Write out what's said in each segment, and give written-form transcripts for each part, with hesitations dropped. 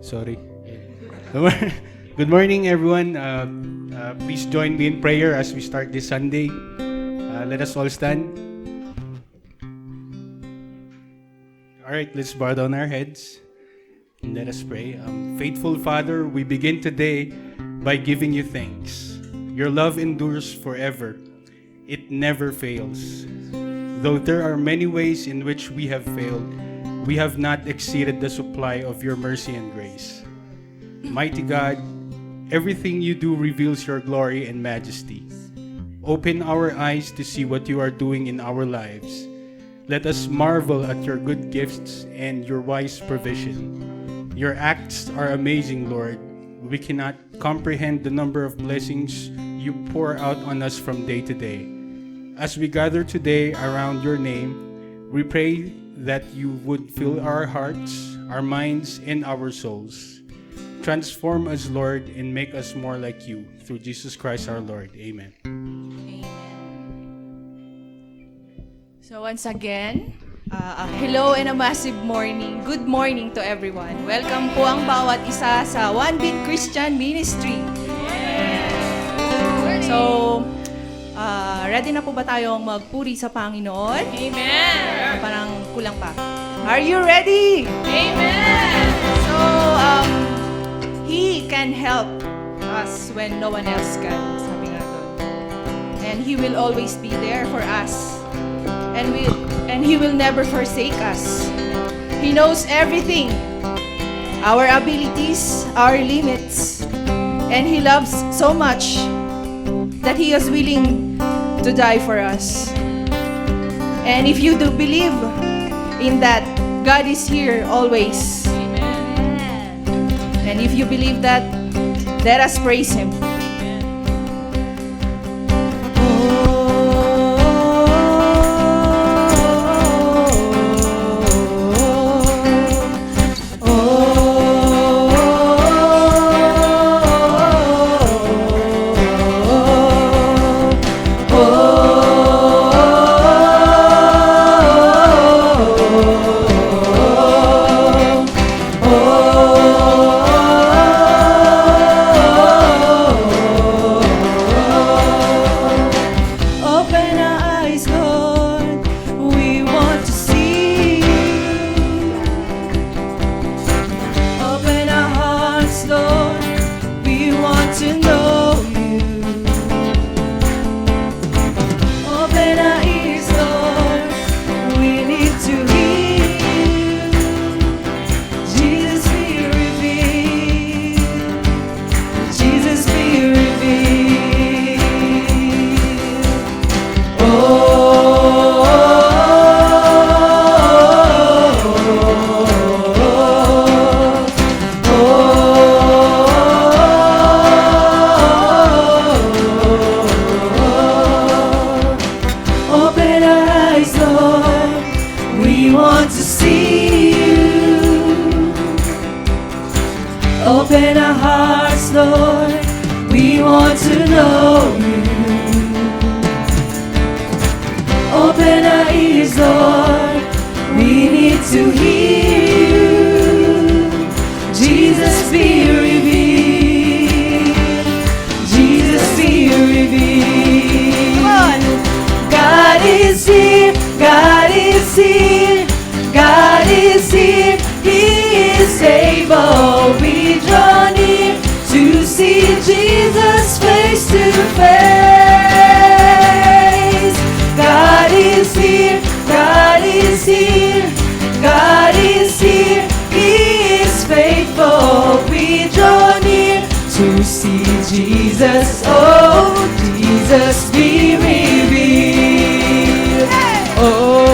Sorry. Good morning, everyone. Please join me in prayer as we start this Sunday. Let us all stand. All right, let's bow down our heads and let us pray. Faithful Father, we begin today by giving you thanks. Your love endures forever. It never fails. Though there are many ways in which we have failed, we have not exceeded the supply of your mercy and grace. Mighty God, everything you do reveals your glory and majesty. Open our eyes to see what you are doing in our lives. Let us marvel at your good gifts and your wise provision. Your acts are amazing, Lord. We cannot comprehend the number of blessings you pour out on us from day to day. As we gather today around your name, we pray that you would fill our hearts, our minds, and our souls. Transform us, Lord, and make us more like you. Through Jesus Christ our Lord. Amen. Amen. So once again, hello and a massive morning. Good morning to everyone. Welcome po ang bawat isa sa One Beat Christian Ministry. So, ready na po ba tayong magpuri sa Panginoon? Amen! Parang kulang pa. Are you ready? Amen! So, He can help us when no one else can, sabi nga doon. And He will always be there for us. And He will never forsake us. He knows everything, our abilities, our limits. And He loves so much that He is willing to die for us. And if you do believe in that, God is here always. And if you believe that, let us praise Him. Open our hearts, Lord. We want to know you. Open our ears, Lord. We need to hear you. Jesus, be revealed. Jesus, be revealed. Come on. God is here. God is here. God is here. He is able. We draw near to see Jesus face to face. God is here. God is here. God is here. He is faithful. We draw near to see Jesus. Oh, Jesus, be revealed. Oh.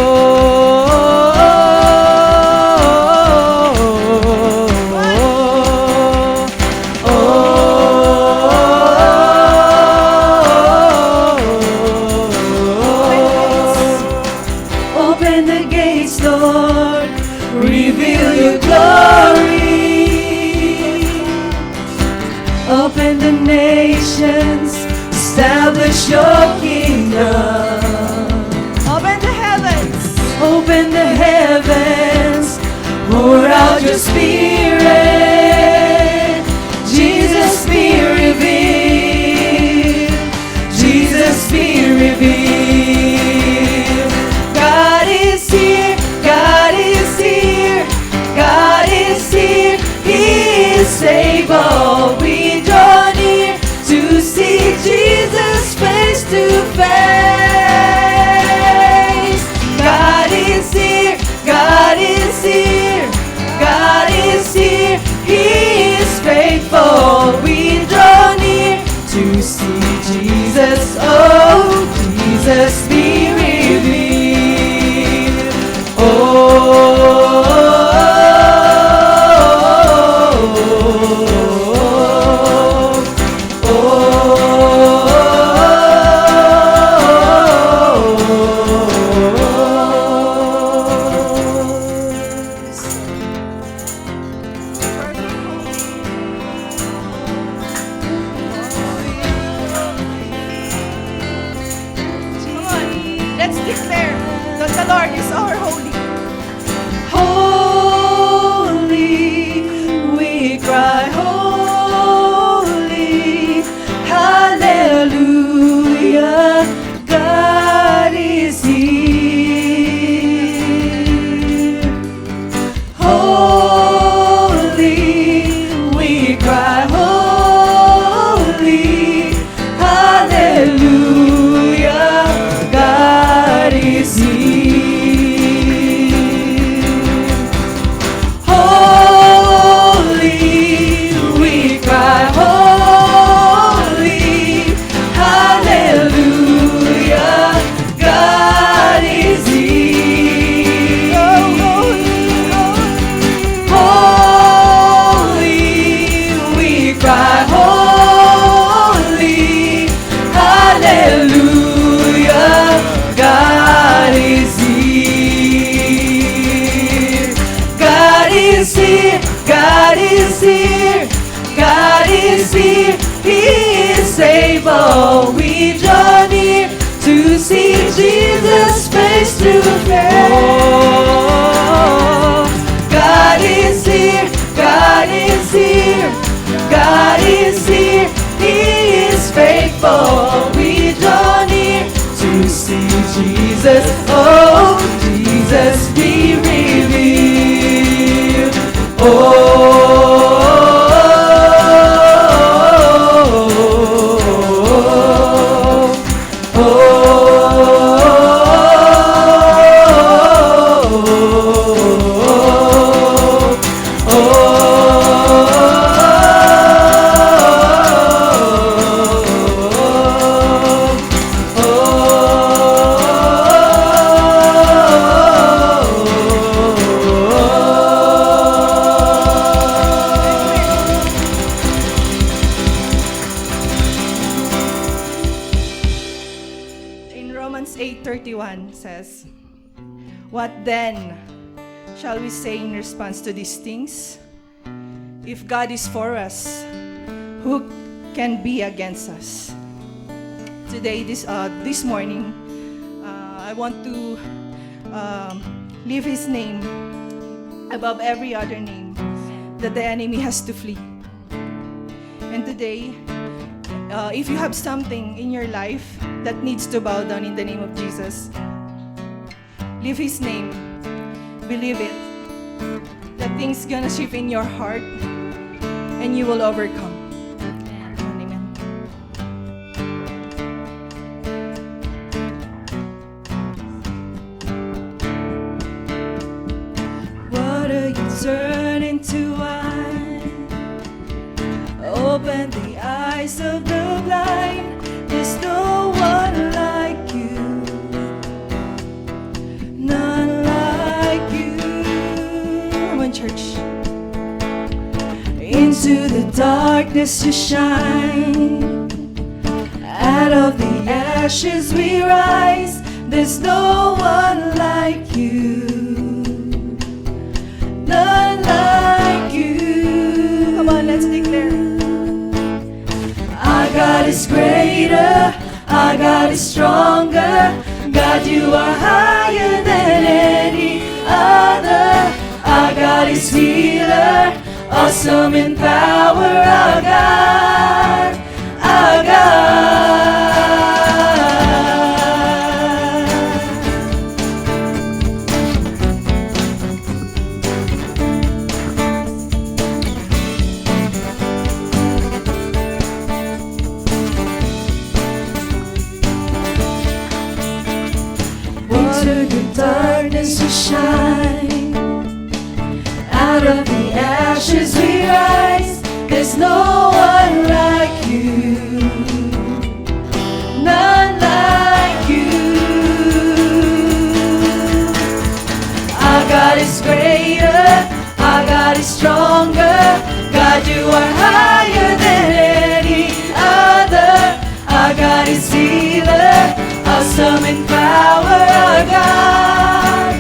Open the nations, establish your kingdom. Open the heavens. Open the heavens, pour out your spirit. Lord is our holy. Holy, we cry, holy, hallelujah, God is here. Holy, we cry, holy, hallelujah, God is here. Holy, we cry, holy, hallelujah, God is here. Holy, we cry, holy, hallelujah, God is here. God is here, God is here, God is here, He is able. We draw near to see Jesus face to face. God is here, God is here, God is here, He is faithful. We draw near to see Jesus, oh, Jesus be revealed. In Romans 8:31 says, "What then shall we say in response to these things? If God is for us, who can be against us?" Today, this morning, I want to leave His name above every other name, that the enemy has to flee. And today, if you have something in your life that needs to bow down in the name of Jesus, leave His name. Believe it. That things gonna shift in your heart and you will overcome. Amen. Water you turn into wine, open the eyes of the blind. There's no one like you, none like you. Come on, church. Into the darkness you shine, out of the ashes we rise. There's no one like you, none like you. Come on, let's declare. Our God is greater, our God is stronger. God, you are higher than any other. Our God is healer, awesome in power. Our God, our God. Into the darkness you shine, out of the ashes we rise. There's no one like you, none like you. Our God is greater, our God is stronger. God, you are higher than any other. Our God is healer, awesome in power. Our God,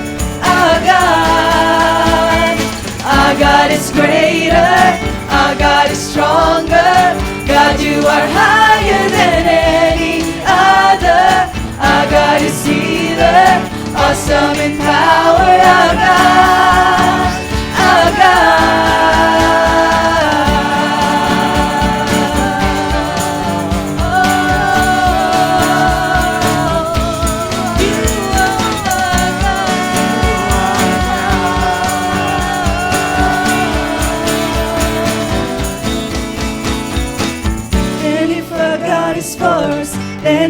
our God. Our God is greater, our God is stronger. God, you are higher than any other. Our God is healer, awesome in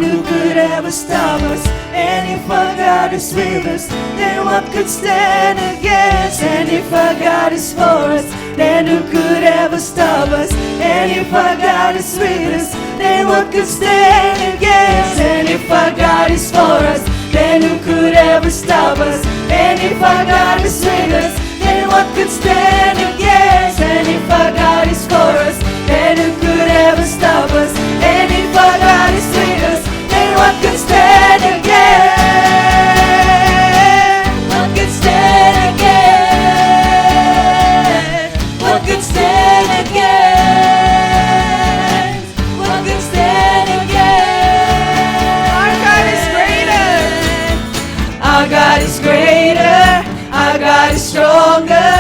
then who could ever stop us? And if our God is with us, then what could stand against? And if our God is for us, then who could ever stop us? And if our God is with us, then what could stand against? And if our God is for us, then who could ever stop us? And if our God is with us, then what could stand against? And if our God is for us, then who could ever stop us? And if our God is with us, then what could stand against? What could stand against? What could stand against? What could stand against? Our God is greater. Our God is greater. Our God is stronger.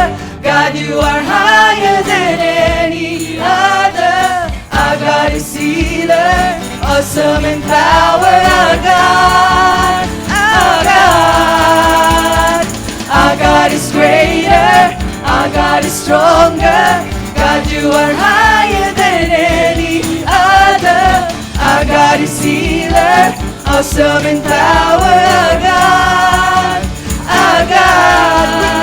God, you are higher than any other. Our God is healer, awesome in power. Our God, our God. Our God is greater. Our God is stronger. God, you are higher than any other. Our God is healer, awesome in power. Our God, our God.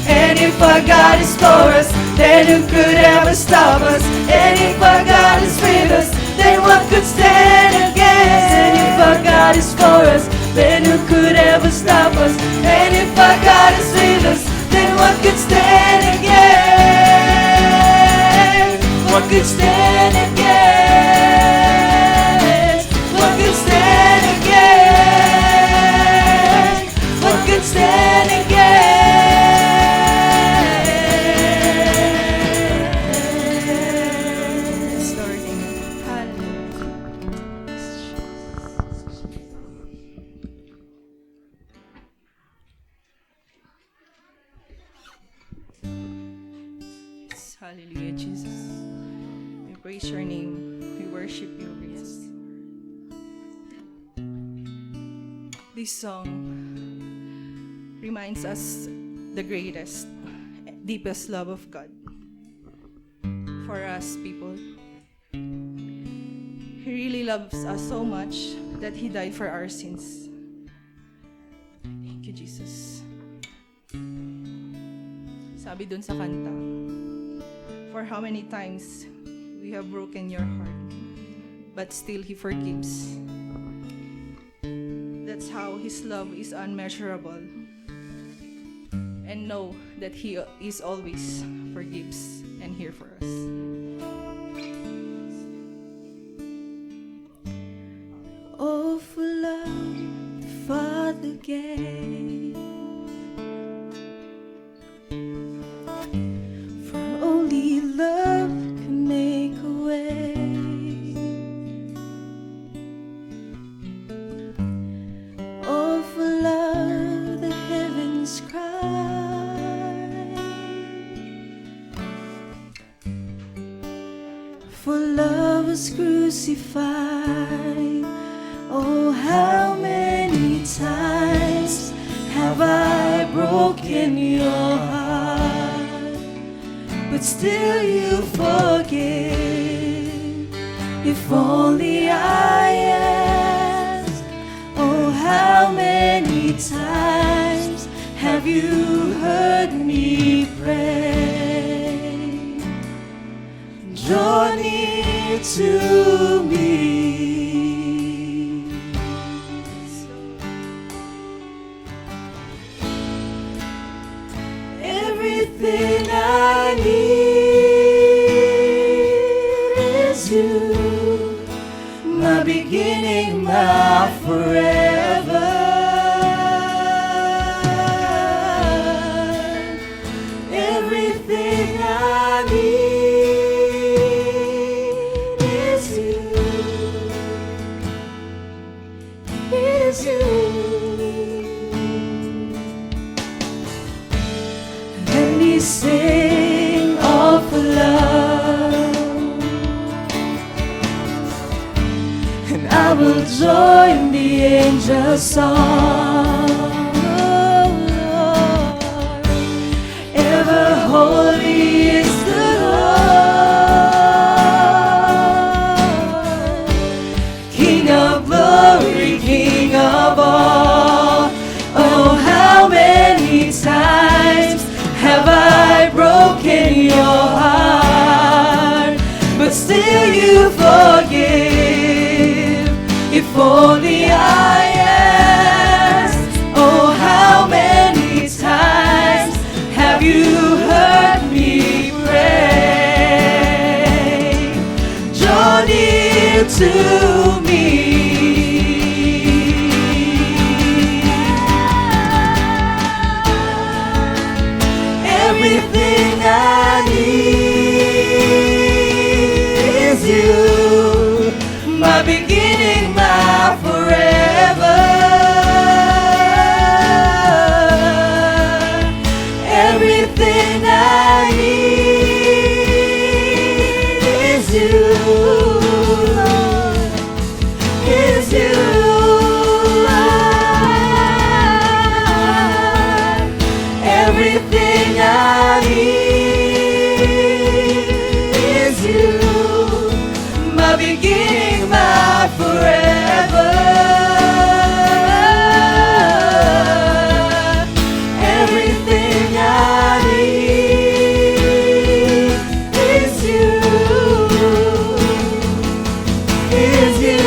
And if our God is for us, then who could ever stop us? And if our God is with us, then what could stand against? And if our God is for us, then who could ever stop us? And if our God is with us, then what could stand against? What could stand against? What could stand against? What could stand against? Yes, Lord. Hallelujah. Yes, hallelujah, Jesus. We praise your name. We worship you, yes. This song reminds us the greatest, deepest love of God for us people. He really loves us so much that He died for our sins. Thank you, Jesus. Sabi dun sa kanta, for how many times we have broken your heart, but still He forgives. That's how His love is unmeasurable. And know that He is always forgives and here for us. Oh, for love the Father gave, for only love can make a way. Oh, for love the heavens cry, for love was crucified. Oh, how many times have I broken your heart, but still you forgive. If only I asked. Oh, how many times have you heard me pray? Draw near to me. Everything I need is you, my beginning, my forever. Everything I need is you. Let me sing of love, and I will join the angels' song. Oh, Lord, ever holy is the Lord, King of glory, King of all. Oh, how many times have I broken your heart, but still you forgive. If only I asked, oh, how many times have you heard me pray? Draw near to me. Everything I need is you, my beginning, my forever. Everything I need is you, Lord, is you, Lord. Everything I need is you, my beginning, my forever. Everything I need is you, is you.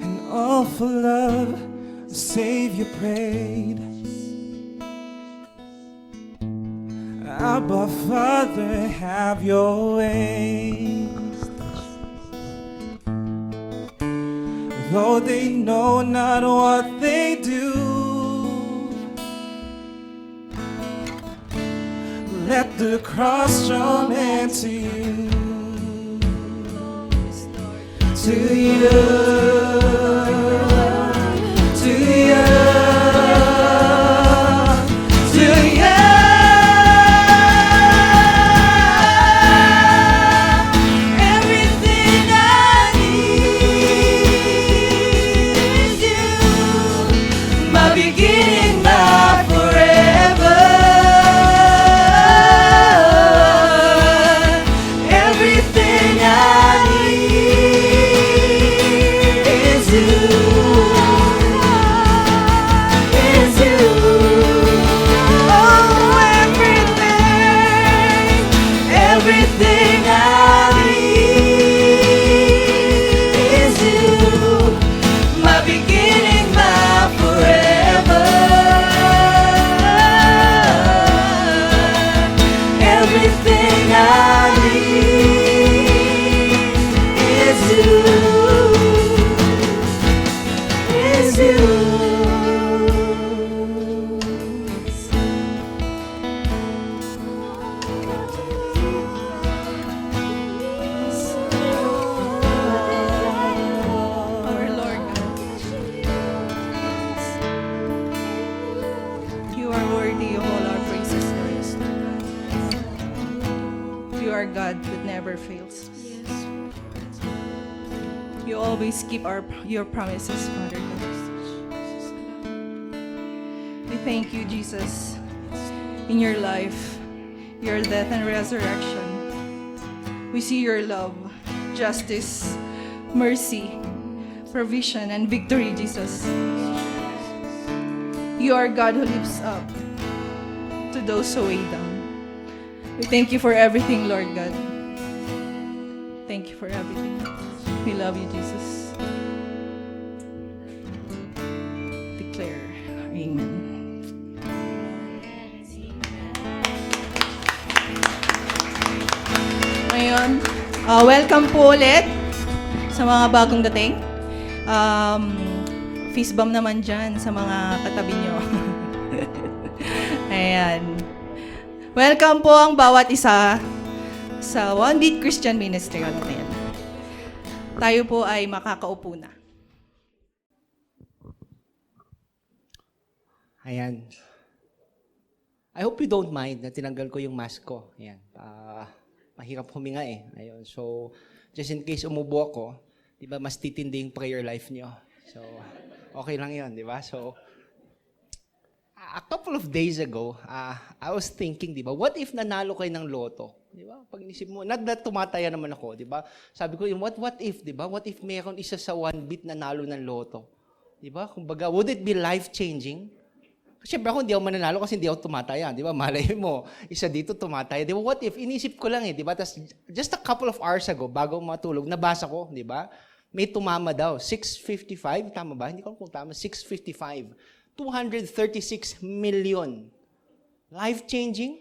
And all for love, the Savior prayed. Abba, Father, have your way. Though they know not what they do, let the cross draw men to you. To you, to you, to you. Everything I need is you, my beginning, my forever. Everything I need is you, is you. Oh, everything, everything I need is you, my beginning, my forever. Everything I need is you, is you. Our Lord God, you are worthy of all our praises, Lord. You are God that never fails. You always keep your promises, Father God. We thank you, Jesus, in your life, your death and resurrection. We see your love, justice, mercy, provision, and victory, Jesus. You are God who lifts up to those who weigh down. We thank you for everything, Lord God. Thank you for everything. We love you, Jesus. Declare, Amen. Ngayon, welcome po ulit Sa mga bagong dating, fist bump naman dyan sa mga katabi nyo. Ayan. Welcome po ang bawat isa sa One Beat Christian Ministry natin. Tayo po ay makakaupo na. Ayan. I hope you don't mind na tinanggal ko yung mask ko. Ayan. Mahirap huminga eh. Ayun. So, just in case umubo ako, di ba, mas titindi yung prayer life nyo. So, okay lang yun, di ba? So, a couple of days ago, I was thinking, di ba, what if nanalo kayo ng loto? Di ba? Pag inisip mo, not that tumataya naman ako, di ba? Sabi ko, what if, di ba? What if mayroon isa sa 1 bit nanalo ng loto? Di ba? Kumbaga, would it be life-changing? Siyempre ako hindi ako mananalo kasi hindi ako tumataya, di ba? Malay mo, isa dito tumataya. Di ba? What if? Inisip ko lang eh, di ba? Tas just a couple of hours ago, bago matulog, nabasa ko, di ba? May tumama daw, 655, tama ba? Hindi ko alam kung tama, 655. 236 million. Life-changing?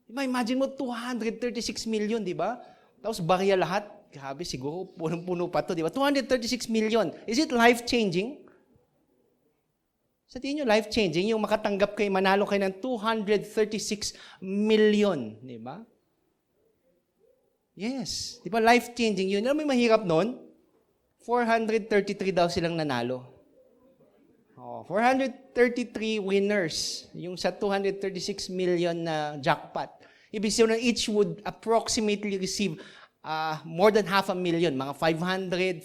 Di ba? Imagine mo, 236 million, di ba? Tapos barya lahat. Grabe, siguro, punong-puno pa to, di ba? 236 million. Is it life-changing? Sa tingin nyo, life-changing, yung makatanggap kayo, manalo kayo ng 236 million. Di ba? Yes. Di ba, life-changing yun. Alam mo yung mahirap nun? 433 daw silang nanalo. 433 winners. Yung sa 236 million na jackpot. Ibig sabihin na each would approximately receive more than 500,000, mga 545,000.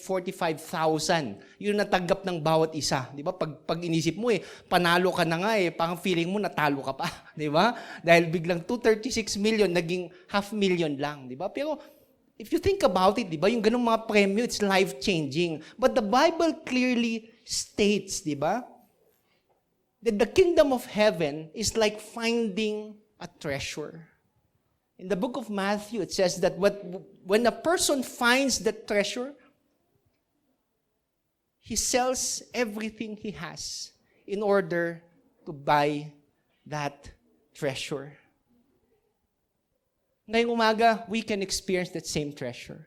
Yun natanggap ng bawat isa. Di ba? Pag inisip mo panalo ka na nga parang feeling mo natalo ka pa. Di ba? Dahil biglang 236 million, naging 500,000 lang. Di ba? Pero if you think about it, di ba? Yung ganung mga premyo, it's life-changing. But the Bible clearly states, di ba? That the kingdom of heaven is like finding a treasure. In the book of Matthew, it says that when a person finds that treasure, he sells everything he has in order to buy that treasure. Ngayong umaga, we can experience that same treasure.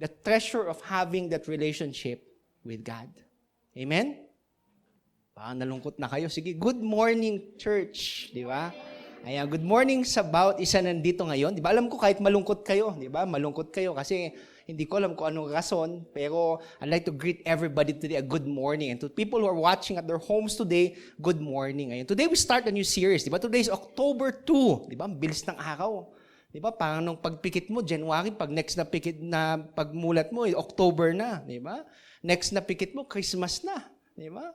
The treasure of having that relationship with God. Amen? Parang nalungkot na kayo. Sige, good morning, church. Di ba? Ayan, good morning sa bawat isa nandito ngayon. Di ba? Alam ko kahit malungkot kayo, di ba? Malungkot kayo kasi hindi ko alam kung anong rason, pero I'd like to greet everybody today a good morning. And to people who are watching at their homes today, good morning. Ayan. Today we start a new series, di ba? Today is October 2, di ba? Bilis ng araw. Di ba? Parang nung pagpikit mo, January, pag next na pikit na pagmulat mo, October na, di ba? Next na pikit mo, Christmas na, di ba?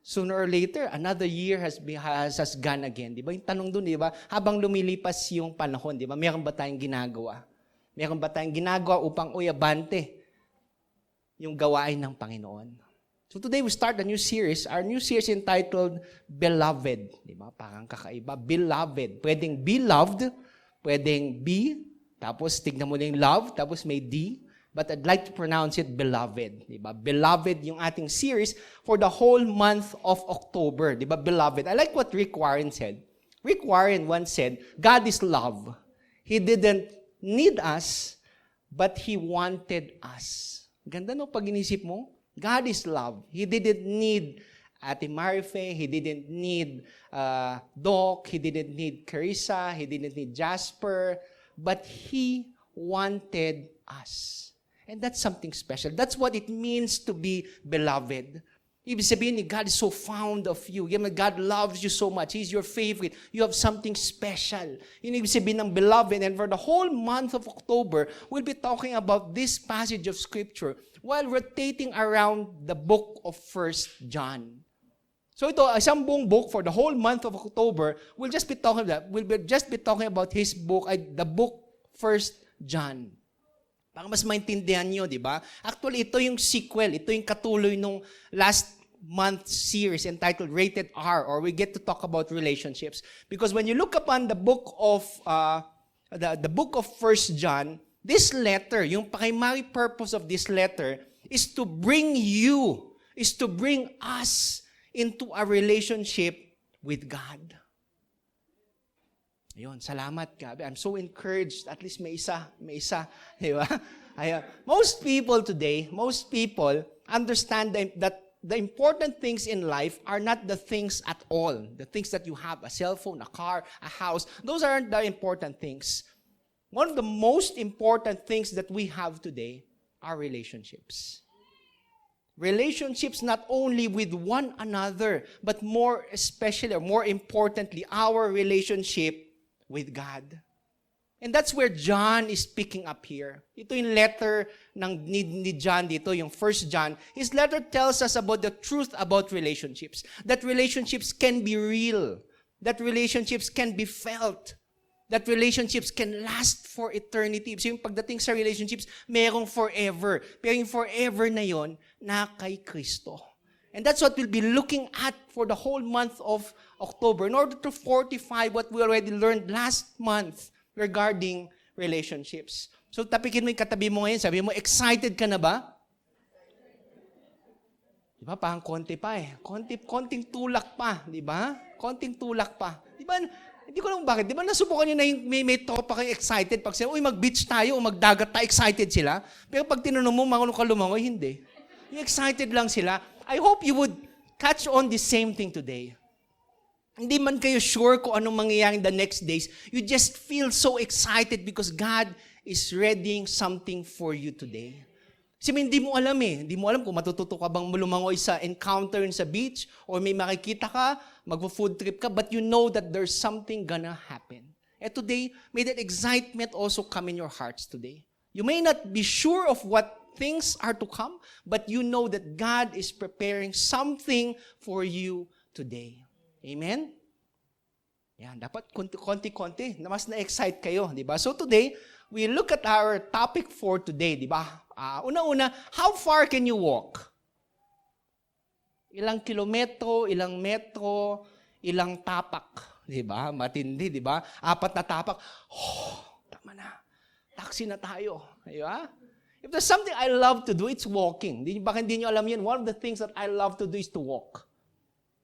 Sooner or later, another year has gone again. Di ba? Yung tanong dun, di ba? Habang lumilipas yung panahon, di ba? Meron ba tayong ginagawa? Meron ba tayong ginagawa upang uyabante yung gawain ng Panginoon? So today we start a new series. Our new series entitled Beloved. Di ba? Parang kakaiba. Beloved. Pwedeng be loved, pwedeng be, tapos tignan mo na yung love, tapos may D. But I'd like to pronounce it beloved. Diba? Beloved yung ating series for the whole month of October. Diba? Beloved. I like what Rick Warren said. Rick Warren once said, God is love. He didn't need us, but He wanted us. Ganda no pag inisip mo? God is love. He didn't need Ate Marife. He didn't need Doc. He didn't need Carissa. He didn't need Jasper. But He wanted us. And that's something special. That's what it means to be beloved. Ibig sabihin ni God is so fond of you. God loves you so much. He's your favorite. You have something special. Yun ibig sabihin ng beloved. And for the whole month of October, we'll be talking about this passage of Scripture while rotating around the book of 1 John. So ito, isang buong book for the whole month of October, we'll just be talking about his book, the book 1 John. Para mas maintindihan nyo, di ba? Actually, ito yung sequel. Ito yung katuloy nung last month series entitled Rated R, or we get to talk about relationships. Because when you look upon the book of the book of 1 John, this letter, yung primary purpose of this letter is to bring us into a relationship with God. Ayun, salamat, gabi. I'm so encouraged. At least may isa. Di ba? Most people today, understand that the important things in life are not the things at all. The things that you have, a cell phone, a car, a house, those aren't the important things. One of the most important things that we have today are relationships. Relationships not only with one another, but more especially, or more importantly, our relationship with God. And that's where John is picking up here. Ito yung letter ni John dito, yung 1 John. His letter tells us about the truth about relationships. That relationships can be real. That relationships can be felt. That relationships can last for eternity. So yung pagdating sa relationships, merong forever. Pero yung forever na yon, na kay Kristo. And that's what we'll be looking at for the whole month of October in order to fortify what we already learned last month regarding relationships. So tapikin mo yung katabi mo ngayon, sabi mo, excited ka na ba? Di ba? Parang konti pa eh. Konting tulak pa, di ba? Konting tulak pa. Di ba? Hindi ko alam bakit. Di ba nasubukan nyo na yung may tropa kayo excited pag sila, uy, mag-beach tayo o magdagat tayo, excited sila. Pero pag tinanong mo, mangulo ka lumangoy, hindi. Yung excited lang sila. I hope you would catch on the same thing today. Hindi man kayo sure kung anong mangyayari in the next days. You just feel so excited because God is readying something for you today. Kasi hindi mo alam eh. Hindi mo alam kung matututo ka bang lumangoy sa encounter sa beach or may makikita ka, magpo-food trip ka, but you know that there's something gonna happen. And today, may that excitement also come in your hearts today. You may not be sure of what things are to come, but you know that God is preparing something for you today. Amen? Yan, dapat konti-konti, na mas na-excite kayo, di ba? So today, we look at our topic for today, di ba? Una-una, how far can you walk? Ilang kilometro, ilang metro, ilang tapak, di ba? Matindi, di ba? 4 na tapak. Tama na. Taxi na tayo, di ba? If there's something I love to do, it's walking. Baka hindi nyo alam yan, one of the things that I love to do is to walk.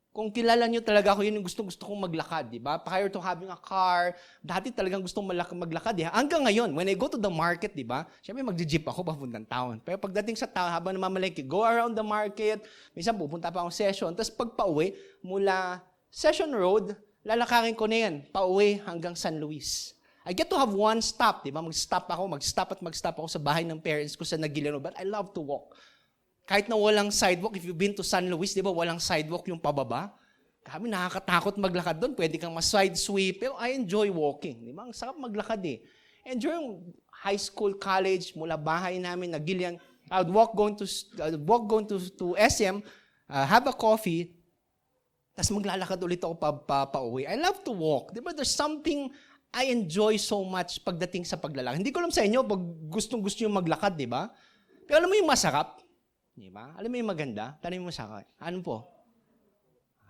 Kung kilala nyo talaga ako, yun yung gusto kong maglakad, di ba? Prior to having a car, dati talagang gustong maglakad. Hanggang ngayon, when I go to the market, di ba? Siyempre, mag-jeep ako papuntang town. Pero pagdating sa town, habang namamalengke, go around the market, minsan pupunta pa akong session, tapos pag pauwi, mula Session Road, lalakarin ko na yan, pauwi hanggang San Luis. I get to have one stop, di ba? Mag-stop ako sa bahay ng parents ko sa Nagiliano, but I love to walk. Kahit na walang sidewalk, if you've been to San Luis, di ba, walang sidewalk yung pababa. Kami nakakatakot maglakad doon. Pwede kang ma-side sweep. Pero I enjoy walking. Di ba? Ang sarap maglakad eh. And during high school, college, mula bahay namin, Nagilian, I would walk going to SM, have a coffee, tapos maglalakad ulit ako pa-uwi. I love to walk. Di ba? There's something I enjoy so much pagdating sa paglalakad. Hindi ko alam sa inyo, pag gustong-gusto yung maglakad, di ba? Pero alam mo yung masarap? Di ba? Alam mo yung maganda? Tanong mo sa akin. Ano po?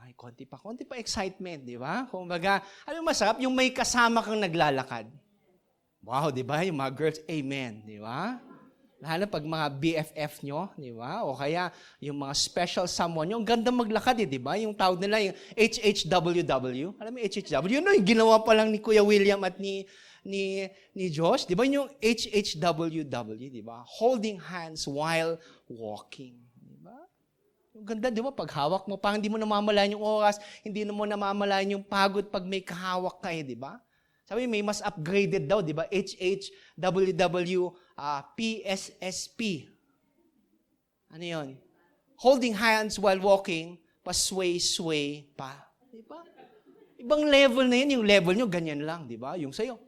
Ay, konti pa excitement, di ba? Kumbaga, alam mo masarap? Yung may kasama kang naglalakad. Wow, di ba? Yung mga girls, amen, di ba? Lalo pag mga BFF nyo, di ba? O kaya yung mga special someone nyo, ang ganda maglakad eh, di ba? Yung tawag nila, yung HHWW. Alam mo yung HHW? Yun, yung ginawa pa lang ni Kuya William at ni Josh, di ba yung HHWW, di ba? Holding hands while walking, di ba? Yung ganda, di ba? Pag hawak mo, parang hindi mo namamalayan yung oras, hindi mo namamalayan yung pagod pag may kahawak ka eh, di ba? Sabi, may mas upgraded daw, di ba? HHWW PSSP. Ano yun? Holding hands while walking, pasway-sway pa. Di ba? Ibang level na yun, yung level nyo, ganyan lang, di ba? Yung sa'yo,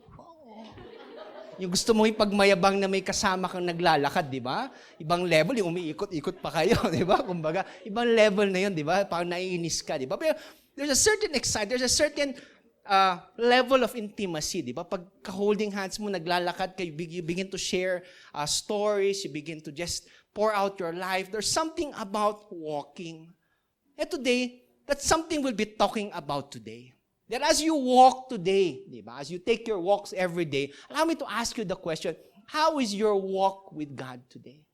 yung gusto mong ipagmayabang na may kasama kang naglalakad, di ba? Ibang level, yung umiikot-ikot pa kayo, di ba? Kumbaga, ibang level na yun, di ba? Parang naiinis ka, di ba? Pero there's a certain excitement, there's a certain level of intimacy, di ba? Pag holding hands mo, naglalakad kayo, you begin to share stories, you begin to just pour out your life. There's something about walking. And today, that's something we'll be talking about today. That as you walk today, di ba? As you take your walks every day, allow me to ask you the question, how is your walk with God today?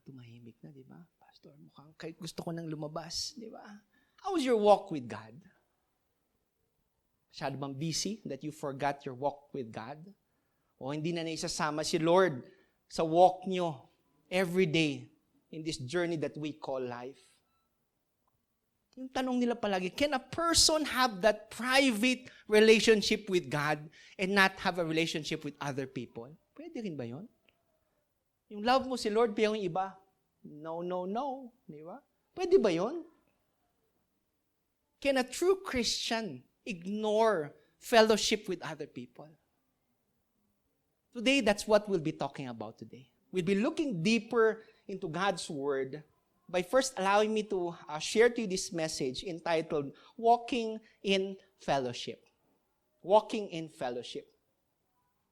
Tumahimik na, di ba? Pastor, mukhang kahit gusto ko nang lumabas, di ba? How is your walk with God? Masyado bang busy that you forgot your walk with God? O hindi na naisasama si Lord sa walk nyo every day in this journey that we call life. Yung tanong nila palagi, can a person have that private relationship with God and not have a relationship with other people? Pwede rin ba yun? Yung love mo si Lord, pero yung iba, no, no, no. Di ba? Pwede ba yun? Can a true Christian ignore fellowship with other people? Today, that's what we'll be talking about today. We'll be looking deeper into God's Word by first allowing me to share to you this message entitled, Walking in Fellowship. Walking in Fellowship.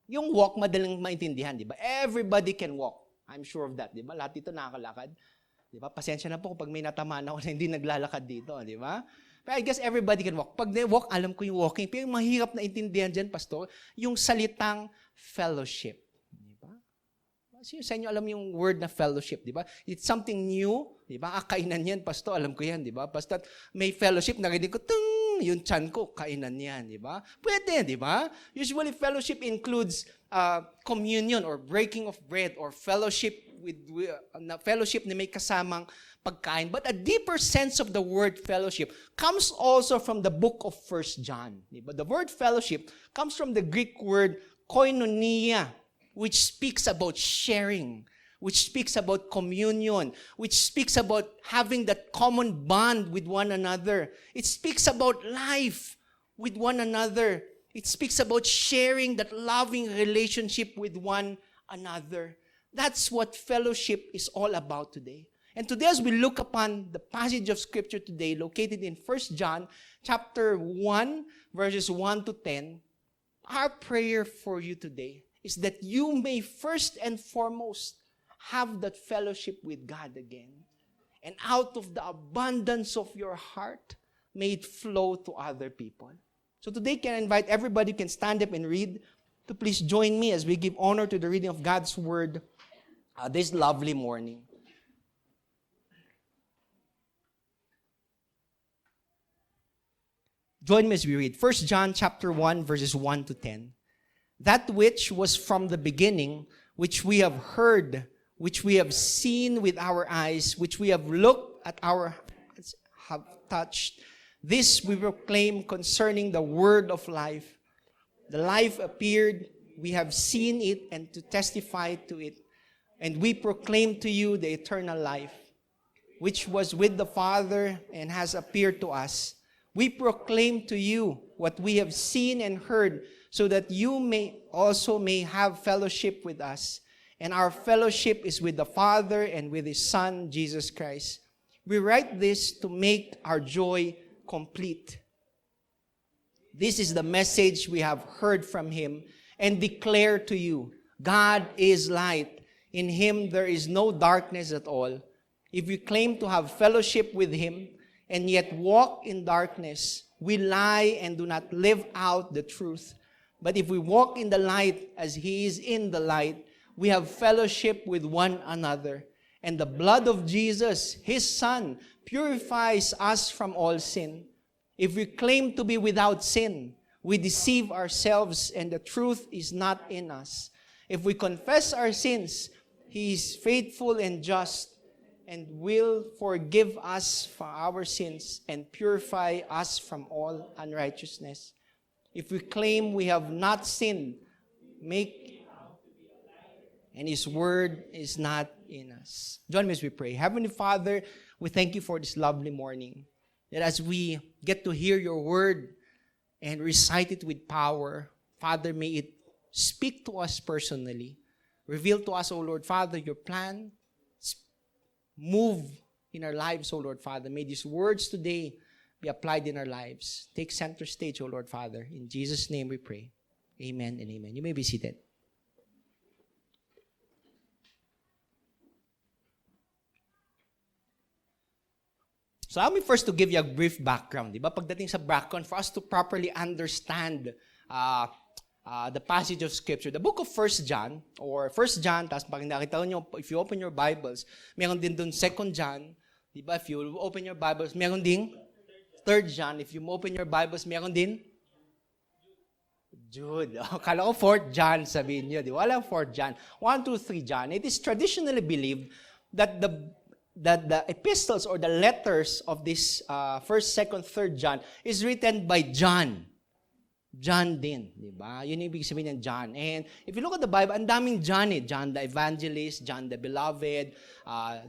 Yung walk, madaling maintindihan, di ba? Everybody can walk. I'm sure of that, di ba? Lahat dito nakakalakad. Di ba? Pasensya na po kapag may natamaan ako na hindi naglalakad dito, di ba? But I guess everybody can walk. Pag walk, alam ko yung walking. Pero yung mahirap na intindihan dyan, Pastor, yung salitang fellowship. Di ba? Sino sa inyo alam yung word na fellowship, di ba? It's something new, di ba? Kainan yan, Pastor, alam ko yan, di ba? Basta may fellowship, narinig ko, yung chan ko, kainan yan, di ba? Pwede, di ba? Usually, fellowship includes communion or breaking of bread or fellowship fellowship na may kasamang pagkain. But a deeper sense of the word fellowship comes also from the book of 1 John. Di ba? The word fellowship comes from the Greek word koinonia, which speaks about sharing, which speaks about communion, which speaks about having that common bond with one another. It speaks about life with one another. It speaks about sharing that loving relationship with one another. That's what fellowship is all about today. And today, as we look upon the passage of Scripture today, located in 1 John chapter 1, verses 1 to 10, our prayer for you today is that you may first and foremost have that fellowship with God again. And out of the abundance of your heart, may it flow to other people. So today, can I invite everybody who can stand up and read to please join me as we give honor to the reading of God's Word this lovely morning. Join me as we read 1 John chapter 1, verses 1 to 10. That which was from the beginning, which we have heard, which we have seen with our eyes, which we have looked at our hands, have touched, this we proclaim concerning the word of life. The life appeared, we have seen it and to testify to it. And we proclaim to you the eternal life, which was with the Father and has appeared to us. We proclaim to you what we have seen and heard, so that you may have fellowship with us. And our fellowship is with the Father and with His Son, Jesus Christ. We write this to make our joy complete. This is the message we have heard from Him and declare to you. God is light. In Him there is no darkness at all. If we claim to have fellowship with Him and yet walk in darkness, we lie and do not live out the truth. But if we walk in the light as He is in the light, we have fellowship with one another. And the blood of Jesus, His Son, purifies us from all sin. If we claim to be without sin, we deceive ourselves and the truth is not in us. If we confess our sins, He is faithful and just and will forgive us for our sins and purify us from all unrighteousness. If we claim we have not sinned, and His word is not in us. Join me as we pray. Heavenly Father, we thank You for this lovely morning. That as we get to hear Your word and recite it with power, Father, may it speak to us personally. Reveal to us, O Lord Father, Your plan. Move in our lives, O Lord Father. May these words today be applied in our lives. Take center stage, O Lord Father. In Jesus' name we pray. Amen and amen. You may be seated. So allow me first to give you a brief background. Diba? Pagdating sa background, for us to properly understand the passage of Scripture. The book of 1 John, or 1 John, tapos pag nakita nyo, if you open your Bibles, meron din dun 2 John. Diba? If you open your Bibles, meron din 3 John. If you open your Bibles, meron din Jude. Kala ko 4th John sabihin niyo. Di ba? Walang 4th John. 1, 2, 3 John. It is traditionally believed that the epistles or the letters of this 1st, 2nd, 3rd John is written by John. John din. Di ba? Yun yung ibig sabihin ng John. And if you look at the Bible, ang daming John eh. John the Evangelist, John the Beloved,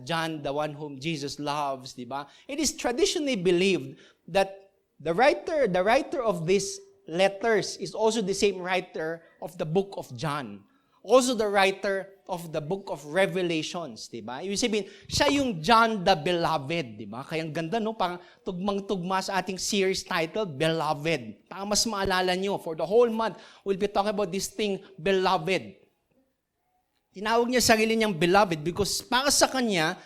John the one whom Jesus loves. Di ba? It is traditionally believed that the writer of these letters is also the same writer of the book of John. Also the writer of the book of Revelations, di ba? Ibig sabihin, siya yung John the Beloved, di ba? Kaya ang ganda, no? Parang tugmang-tugma sa ating series title, Beloved. Para mas maalala nyo, for the whole month, we'll be talking about this thing, Beloved. Tinawag niya sarili niyang Beloved because para sa kanya,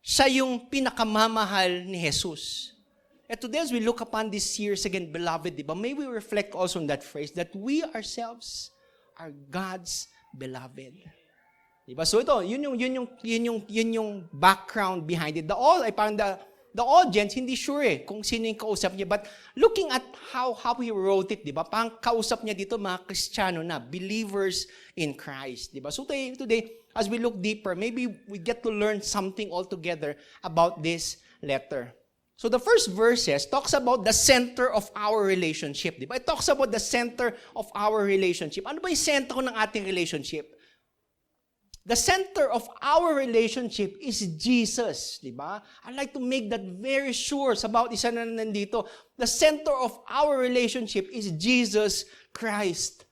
siya yung pinakamamahal ni Jesus. And today as we look upon this series again, Beloved, di ba? May we reflect also on that phrase that we ourselves are God's beloved. Diba? So ito, yun yung background behind it. The audience, hindi sure kung sino yung kausap niya. But looking at how he wrote it, diba? Parang kausap niya dito mga Kristiyano na, believers in Christ. Diba? So today, as we look deeper, maybe we get to learn something altogether about this letter. So the first verses talks about the center of our relationship. Diba? It talks about the center of our relationship. Ano ba yung sentro ng ating relationship? The center of our relationship is Jesus. Diba? I'd like to make that very sure sa bawat isa na nandito. The center of our relationship is Jesus Christ.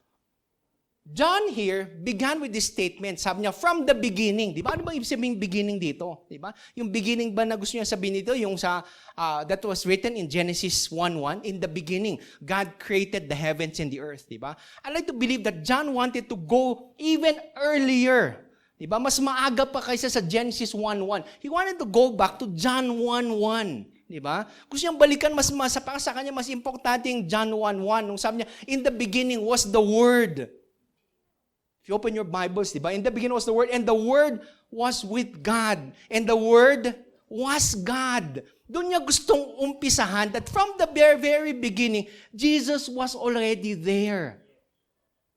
John here began with this statement. Sabi niya, from the beginning. Di ba? Ano ba ibig sabihin beginning dito? Di ba? Yung beginning ba na gusto niya sabihin dito? Yung sa, that was written in Genesis 1:1. In the beginning, God created the heavens and the earth. Di ba? I like to believe that John wanted to go even earlier. Di ba? Mas maaga pa kaysa sa Genesis 1:1. He wanted to go back to John 1:1. Di ba? Gusto niyang balikan para sa kanya mas importante yung John 1:1. Nung sabi niya, in the beginning was the Word. If you open your Bibles, di ba? In the beginning was the Word, and the Word was with God. And the Word was God. Doon niya gustong umpisahan that from the very, very beginning, Jesus was already there.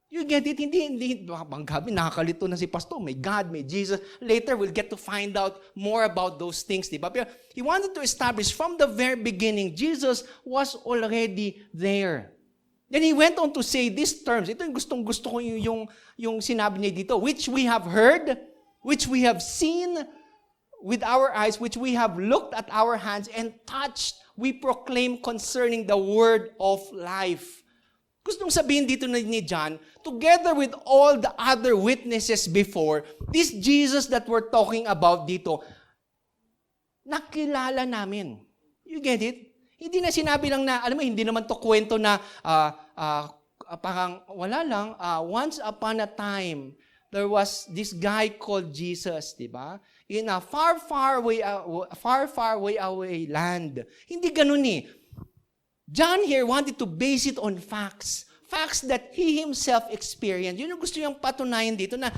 You get it? Hindi. Banggabi, nakakalito na si Pastor. May God, may Jesus. Later, we'll get to find out more about those things, di ba? Pero he wanted to establish from the very beginning, Jesus was already there. Then he went on to say these terms. Ito yung gustong-gusto ko yung sinabi niya dito. Which we have heard, which we have seen with our eyes, which we have looked at our hands and touched, we proclaim concerning the word of life. Gustong sabihin dito ni John, together with all the other witnesses before, this Jesus that we're talking about dito, nakilala namin. You get it? Hindi na sinabi lang na, alam mo, hindi naman to kwento na parang wala lang. Once upon a time, there was this guy called Jesus, di ba? In a far, far way away land. Hindi ganun eh. John here wanted to base it on facts. Facts that he himself experienced. Yun yung gusto niyang patunayan dito na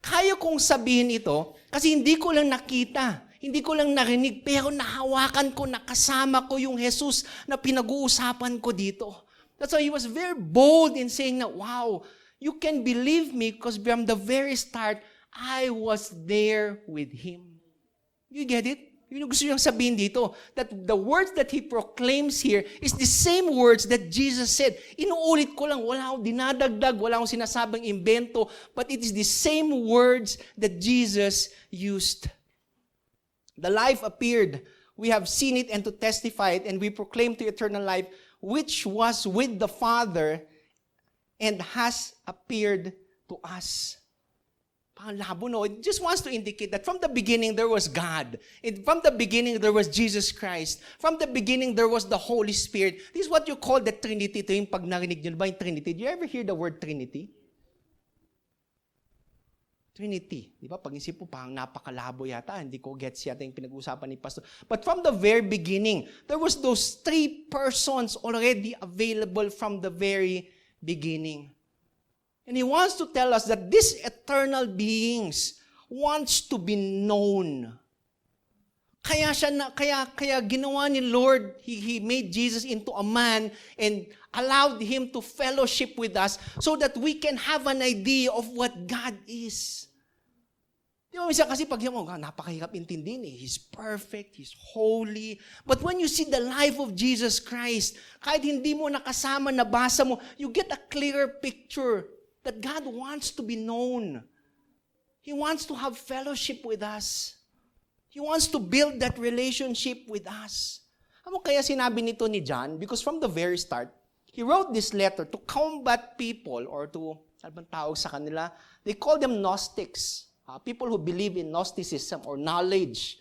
kaya kong sabihin ito kasi hindi ko lang nakita. Hindi ko lang narinig, pero nahawakan ko, nakasama ko yung Jesus na pinag-uusapan ko dito. That's why he was very bold in saying na, wow, you can believe me because from the very start, I was there with Him. You get it? Yun yung gusto niyang sabihin dito. That the words that He proclaims here is the same words that Jesus said. Inuulit ko lang, wala akong dinadagdag, wala akong sinasabing invento, but it is the same words that Jesus used. The life appeared. We have seen it and to testify it, and we proclaim to eternal life, which was with the Father and has appeared to us. Panglabo, no? It just wants to indicate that from the beginning, there was God. And from the beginning, there was Jesus Christ. From the beginning, there was the Holy Spirit. This is what you call the Trinity. Ito yung pag narinig nyo ba yung Trinity? Do you ever hear the word Trinity? Trinity. Di ba? Pag-isip po, parang napakalabo yata. Hindi ko gets yata yung pinag-uusapan ni Pastor. But from the very beginning, there was those three persons already available from the very beginning. And He wants to tell us that these eternal beings wants to be known. Kaya ginawa ni Lord, He made Jesus into a man and allowed Him to fellowship with us so that we can have an idea of what God is. Di ba, minsan kasi pag mo, napakahirap intindihin eh. He's perfect, He's holy. But when you see the life of Jesus Christ, kahit hindi mo nakasama, nabasa mo, you get a clearer picture that God wants to be known. He wants to have fellowship with us. He wants to build that relationship with us. Ano kaya sinabi nito ni John? Because from the very start, he wrote this letter to combat people or to, ano bang tawag sa kanila? They call them Gnostics. People who believe in Gnosticism or knowledge.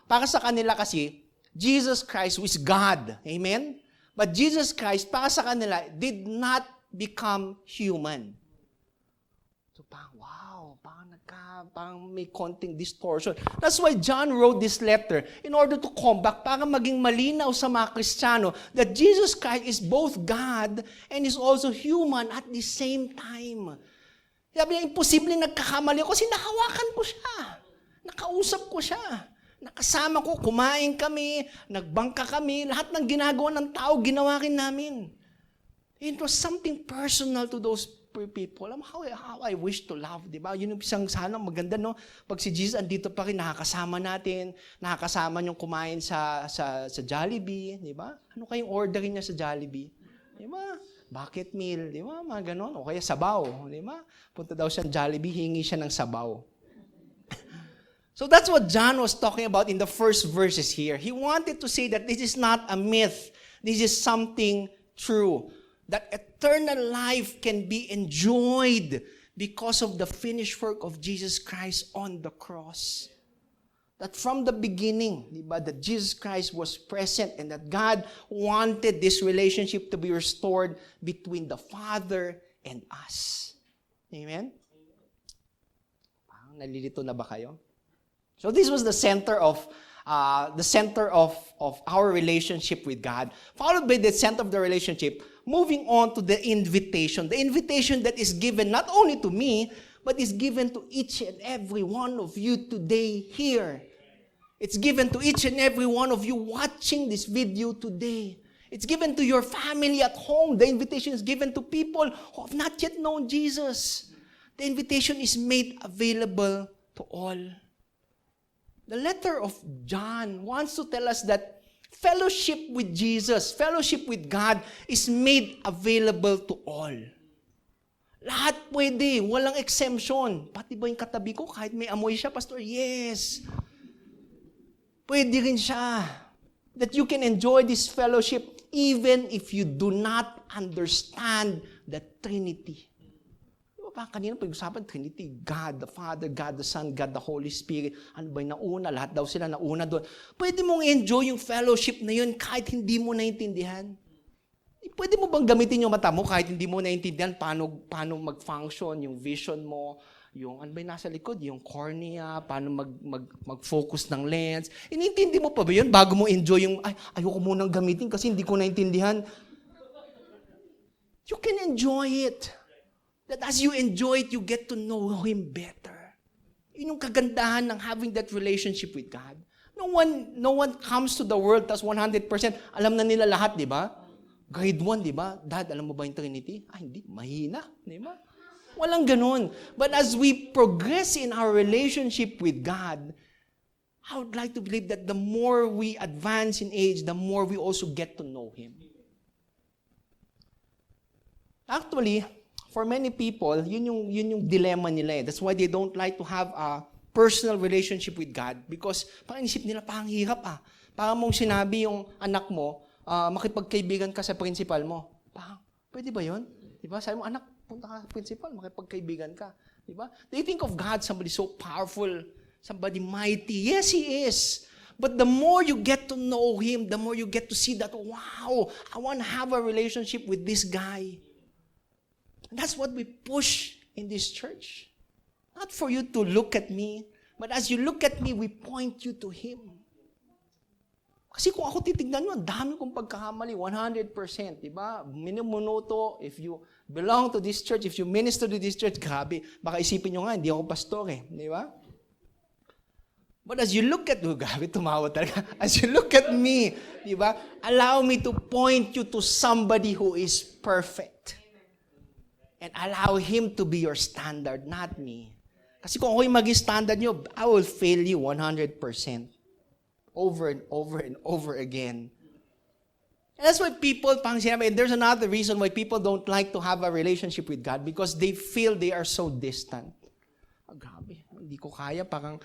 Para sa kanila kasi, Jesus Christ was God. Amen? But Jesus Christ, para sa kanila, did not become human. So parang, parang may konting distortion. That's why John wrote this letter in order to combat, para maging malinaw sa mga Kristiyano that Jesus Christ is both God and is also human at the same time. Sabi niya, imposible nagkakamali ako kasi nahawakan ko siya. Nakausap ko siya. Nakasama ko, kumain kami, nagbangka kami, lahat ng ginagawa ng tao, ginawa rin namin. It was something personal to those people. How I wish to love, di ba? Yun yung isang sana maganda, no? Pag si Jesus andito pa rin, nakakasama natin, nakakasama niyong kumain sa Jollibee, di ba? Ano kayong orderin niya sa Jollibee? Di ba? Bucket meal, di ba? Mga ganon. O kaya sabaw, di ba? Punta daw siya ng Jollibee, hingi siya ng sabaw. So that's what John was talking about in the first verses here. He wanted to say that this is not a myth. This is something true. That eternal life can be enjoyed because of the finished work of Jesus Christ on the cross. That from the beginning, diba, that Jesus Christ was present and that God wanted this relationship to be restored between the Father and us. Amen? Parang nalilito na ba kayo? So this was the center of our relationship with God. Followed by the center of the relationship, moving on to the invitation. The invitation that is given not only to me, but is given to each and every one of you today here. It's given to each and every one of you watching this video today. It's given to your family at home. The invitation is given to people who have not yet known Jesus. The invitation is made available to all. The letter of John wants to tell us that fellowship with Jesus, fellowship with God is made available to all. Lahat pwede, walang exemption. Pati ba yung katabi ko, kahit may amoy siya, Pastor? Yes. Pwede rin siya. That you can enjoy this fellowship even if you do not understand the Trinity. Diba pa kanina pag-usapan, Trinity, God the Father, God the Son, God the Holy Spirit. Ano ba yung nauna? Lahat daw sila nauna doon. Pwede mong enjoy yung fellowship na yun kahit hindi mo naintindihan. Pwede mo bang gamitin yung mata mo kahit hindi mo naintindihan paano mag-function, yung vision mo, yung ano ba yung nasa likod, yung cornea, paano mag-focus ng lens. Inintindi mo pa ba yun bago mo enjoy yung, ayoko munang gamitin kasi hindi ko naintindihan. You can enjoy it. That as you enjoy it, you get to know Him better. Yun yung kagandahan ng having that relationship with God. No one comes to the world tas 100%, alam na nila lahat, di ba? Grade 1, di ba? Dad, alam mo ba yung Trinity? Hindi, mahina, di ba? Walang ganun. But as we progress in our relationship with God, I would like to believe that the more we advance in age, the more we also get to know Him. Actually, for many people, yun yung dilemma nila eh. That's why they don't like to have a personal relationship with God because parang isip nila, parang hirap ah. Parang mong sinabi yung anak mo, makipagkaibigan ka sa principal mo. Parang, pwede ba yun? Diba? Sabi mo, anak, punta ka sa principal, makipagkaibigan ka. Diba? They think of God, somebody so powerful, somebody mighty. Yes, He is. But the more you get to know Him, the more you get to see that, wow, I want to have a relationship with this guy. And that's what we push in this church. Not for you to look at me, but as you look at me, we point you to Him. Kasi kung ako titignan nyo, ang dami kong pagkakamali, 100%, di ba? Minumonoto, if you belong to this church, if you minister to this church, grabe, baka isipin nyo nga, hindi ako pastor eh, di ba? But as you look at, grabe, tumawa talaga. As you look at me, di ba? Allow me to point you to somebody who is perfect. And allow Him to be your standard, not me. Kasi kung ako yung maging standard nyo, I will fail you 100%. Over and over and over again. And that's why people, pang sinabi, and there's another reason why people don't like to have a relationship with God because they feel they are so distant. Grabe, hindi ko kaya, parang,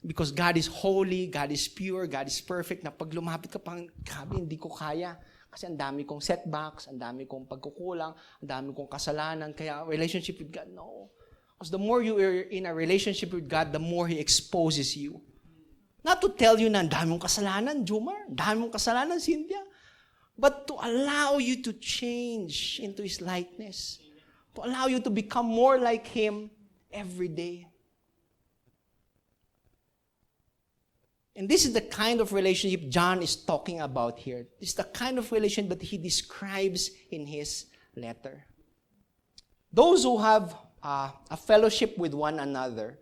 because God is holy, God is pure, God is perfect, na pag lumapit ka, parang, grabe, hindi ko kaya. Kasi ang dami kong setbacks, ang dami kong pagkukulang, ang dami kong kasalanan, kaya relationship with God, no. Because the more you are in a relationship with God, the more He exposes you. Not to tell you na ang dami mong kasalanan, Jumar, ang dami mong kasalanan, Cynthia, but to allow you to change into His likeness. To allow you to become more like Him every day. And this is the kind of relationship John is talking about here. This is the kind of relationship that he describes in his letter. Those who have a fellowship with one another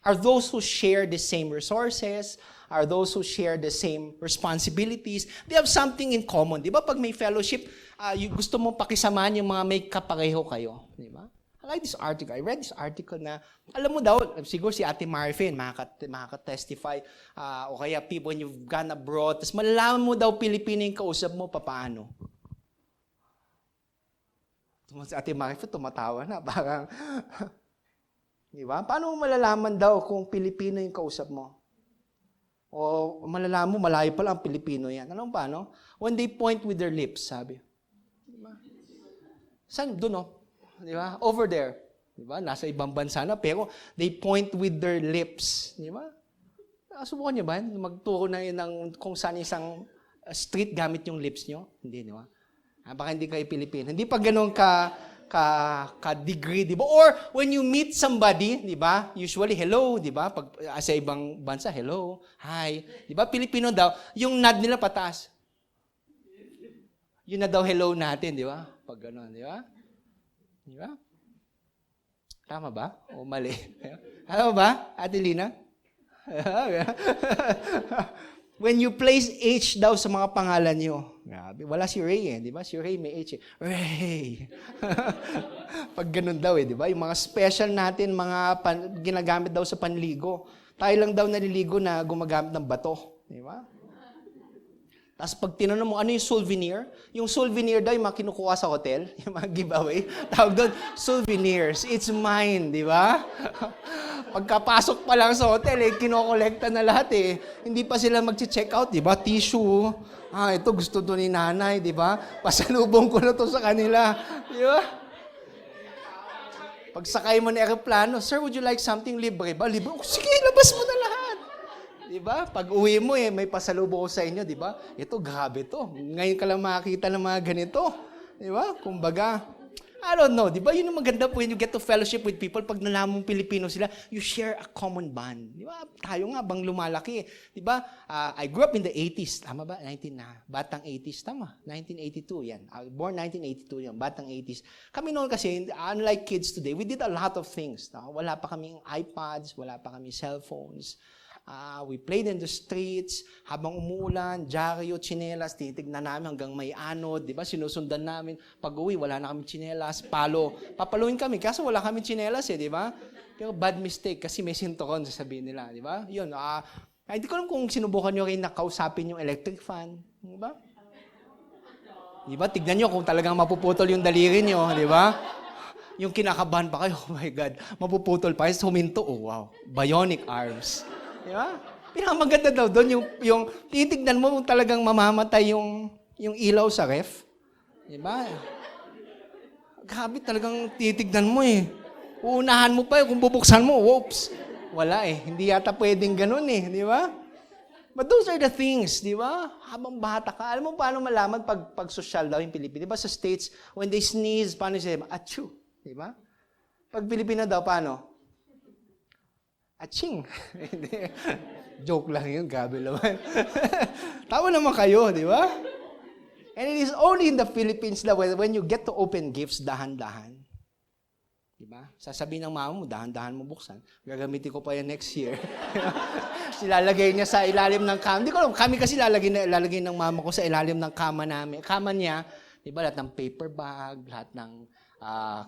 are those who share the same resources, are those who share the same responsibilities. They have something in common. Di ba pag may fellowship, gusto mong pakisamahan yung mga may kapareho kayo. Di ba? I like this article. I read this article na, alam mo daw, siguro si Ate Marfin, makaka-testify, o kaya people when you've gone abroad, tapos malalaman mo daw Pilipino yung kausap mo, papaano? Si Ate Marfin, tumatawa na, parang, di ba? Paano mo malalaman daw kung Pilipino yung kausap mo? O malalaman mo, malayo pa lang Pilipino yan. Alam mo paano? When they point with their lips, sabi. Diba? Saan? Doon, no? Di ba? Over there. Di ba? Nasa ibang bansa na, pero they point with their lips. Di ba? Subukan niyo ba? Magturo na yun ng kung saan isang street gamit yung lips niyo? Hindi, di ba? Baka hindi kayo Pilipino. Hindi pa ganun ka-degree, di ba? Or when you meet somebody, di ba? Usually, hello, di ba? Pag sa ibang bansa, hello, hi. Di ba? Pilipino daw, yung nod nila pataas. Yun na daw hello natin, di ba? Pag gano'n, di ba? Di ba? Tama ba? O mali? Tama ba, Ate Lina? When you place H daw sa mga pangalan nyo, grabe, wala si Ray di ba? Si Ray may H Ray. Pag ganun daw di ba? Yung mga special natin, mga ginagamit daw sa panligo. Tayo lang daw naliligo na gumagamit ng bato. Di ba? Tapos pag tinanong mo, ano yung souvenir? Yung souvenir daw, yung mga kinukuha sa hotel, yung mga giveaway, tawag doon, souvenirs. It's mine, di ba? Pagkapasok pa lang sa hotel, kinokolekta na lahat Hindi pa sila mag-check out, di ba? Tissue. Ito gusto to ni nanay, di ba? Pasalubong ko na to sa kanila. Di ba? Pagsakay mo ng aeroplano, sir, would you like something libre ba? Libre? Sige, labas mo na lahat. Di ba? Pag uwi mo may pasalubong ko sa inyo, di ba? Ito, grabe to. Ngayon ka lang makakita ng mga ganito. Di ba? Kumbaga, I don't know, di ba? Yun yung maganda po when you get to fellowship with people, pag nalaman mong Pilipino sila, you share a common bond. Di ba? Tayo nga bang lumalaki. Di ba? I grew up in the 80s. Tama ba? Batang 80s. Tama. 1982 yan. I was born 1982 yan. Batang 80s. Kami noon kasi, unlike kids today, we did a lot of things. Wala pa kaming iPads, wala pa kaming cellphones. We played in the streets, habang umuulan, dyaryo, tsinelas, tinitignan namin hanggang may anod, di ba? Sinusundan namin. Pag uwi, wala na kami tsinelas, palo. Papaluin kami, kaso wala kami tsinelas di ba? Pero bad mistake, kasi may sinturon, sasabihin nila, di ba? Yun, hindi ko alam kung sinubukan nyo rin nakausapin yung electric fan, di ba? Di ba? Tignan nyo kung talagang mapuputol yung daliri nyo, di ba? Yung kinakabahan pa kayo, oh my God, mapuputol pa, huminto, oh wow, bionic arms. Di ba? Pinakamaganda daw doon, yung titignan mo kung talagang mamamatay yung ilaw sa ref. Di ba? Grabe, talagang titignan mo Uunahan mo pa kung bubuksan mo, whoops. Wala Hindi yata pwedeng ganun di ba? But those are the things, di ba? Habang bata ka, alam mo paano malaman pag social daw yung Pilipino? Di ba sa States, when they sneeze, paano siya? Achoo. Di ba? Pag Pilipino daw, paano? Aching. Joke lang yun, gabi naman. Tawa naman kayo, di ba? And it is only in the Philippines that when you get to open gifts, dahan-dahan. Diba? Sasabihin ng mama mo, dahan-dahan mo buksan. Gagamitin ko pa yan next year. Silalagay niya sa ilalim ng kama. Hindi ko alam, kami kasi lalagay ng mama ko sa ilalim ng kama namin. Kama niya, diba, lahat ng paper bag, lahat ng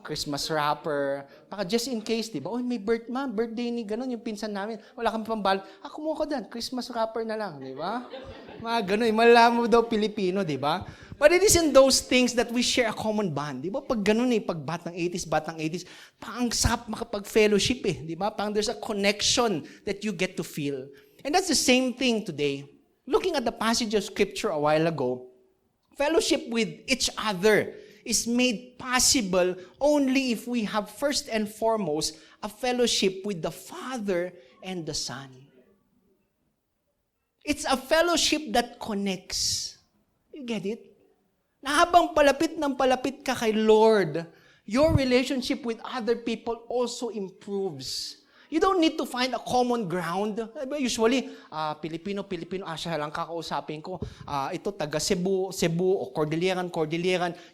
Christmas wrapper. Baka just in case, diba? Oh, may birthday ni gano'n, yung pinsan namin. Wala kami pambal. Kumuha ko dyan, Christmas wrapper na lang, diba? Mga gano'n, malalaman mo daw Pilipino, diba? But it is in those things that we share a common bond. Di ba? Pag ganun pag batang 80s, parang sarap makapag-fellowship Di ba? Parang there's a connection that you get to feel. And that's the same thing today. Looking at the passage of Scripture a while ago, fellowship with each other is made possible only if we have first and foremost a fellowship with the Father and the Son. It's a fellowship that connects. You get it? Na habang palapit ng palapit ka kay Lord, your relationship with other people also improves. You don't need to find a common ground. Usually, Pilipino, siya lang kakausapin ko. Ito, taga Cebu, o Cordilleran.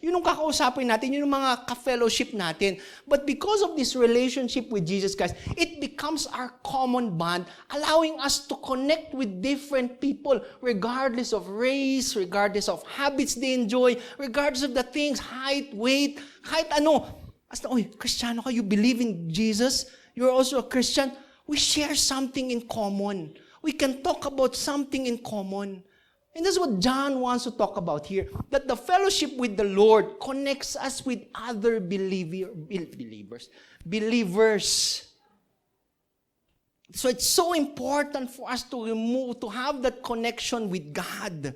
Yun yung kakausapin natin, yun yung mga ka-fellowship natin. But because of this relationship with Jesus Christ, it becomes our common bond, allowing us to connect with different people, regardless of race, regardless of habits they enjoy, regardless of the things, height, weight, kahit ano. Basta, Kristiyano ka, you believe in Jesus? You're also a Christian, we share something in common. We can talk about something in common. And that's what John wants to talk about here. That the fellowship with the Lord connects us with other believers. So it's so important for us to have that connection with God.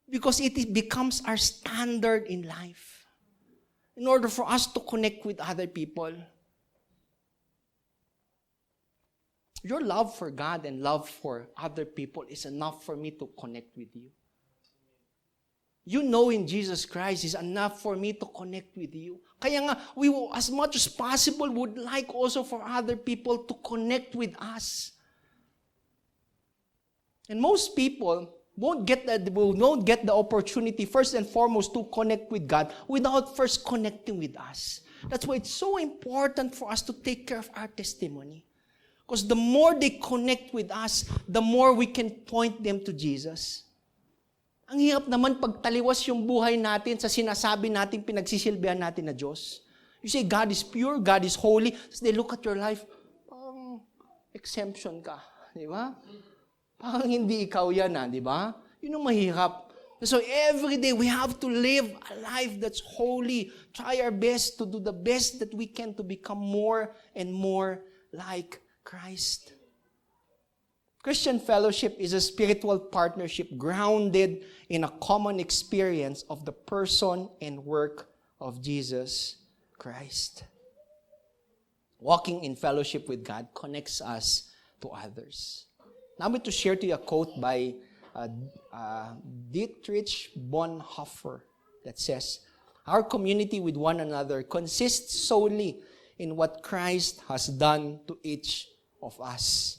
Because it becomes our standard in life. In order for us to connect with other people. Your love for God and love for other people is enough for me to connect with you. You know in Jesus Christ is enough for me to connect with you. Kaya nga, we as much as possible would like also for other people to connect with us. And most people won't get the opportunity first and foremost to connect with God without first connecting with us. That's why it's so important for us to take care of our testimony. Because the more they connect with us, the more we can point them to Jesus. Ang hirap naman pagtaliwas yung buhay natin sa sinasabi natin pinagsisilbihan natin na Diyos. You say, God is pure, God is holy. So they look at your life, parang exemption ka. Di ba? Parang hindi ikaw yan, di ba? Yun ang mahirap. So every day, we have to live a life that's holy. Try our best to do the best that we can to become more and more like Christ. Christian fellowship is a spiritual partnership grounded in a common experience of the person and work of Jesus Christ. Walking in fellowship with God connects us to others. Now I'm going to share to you a quote by Dietrich Bonhoeffer that says, "Our community with one another consists solely in what Christ has done to each of us."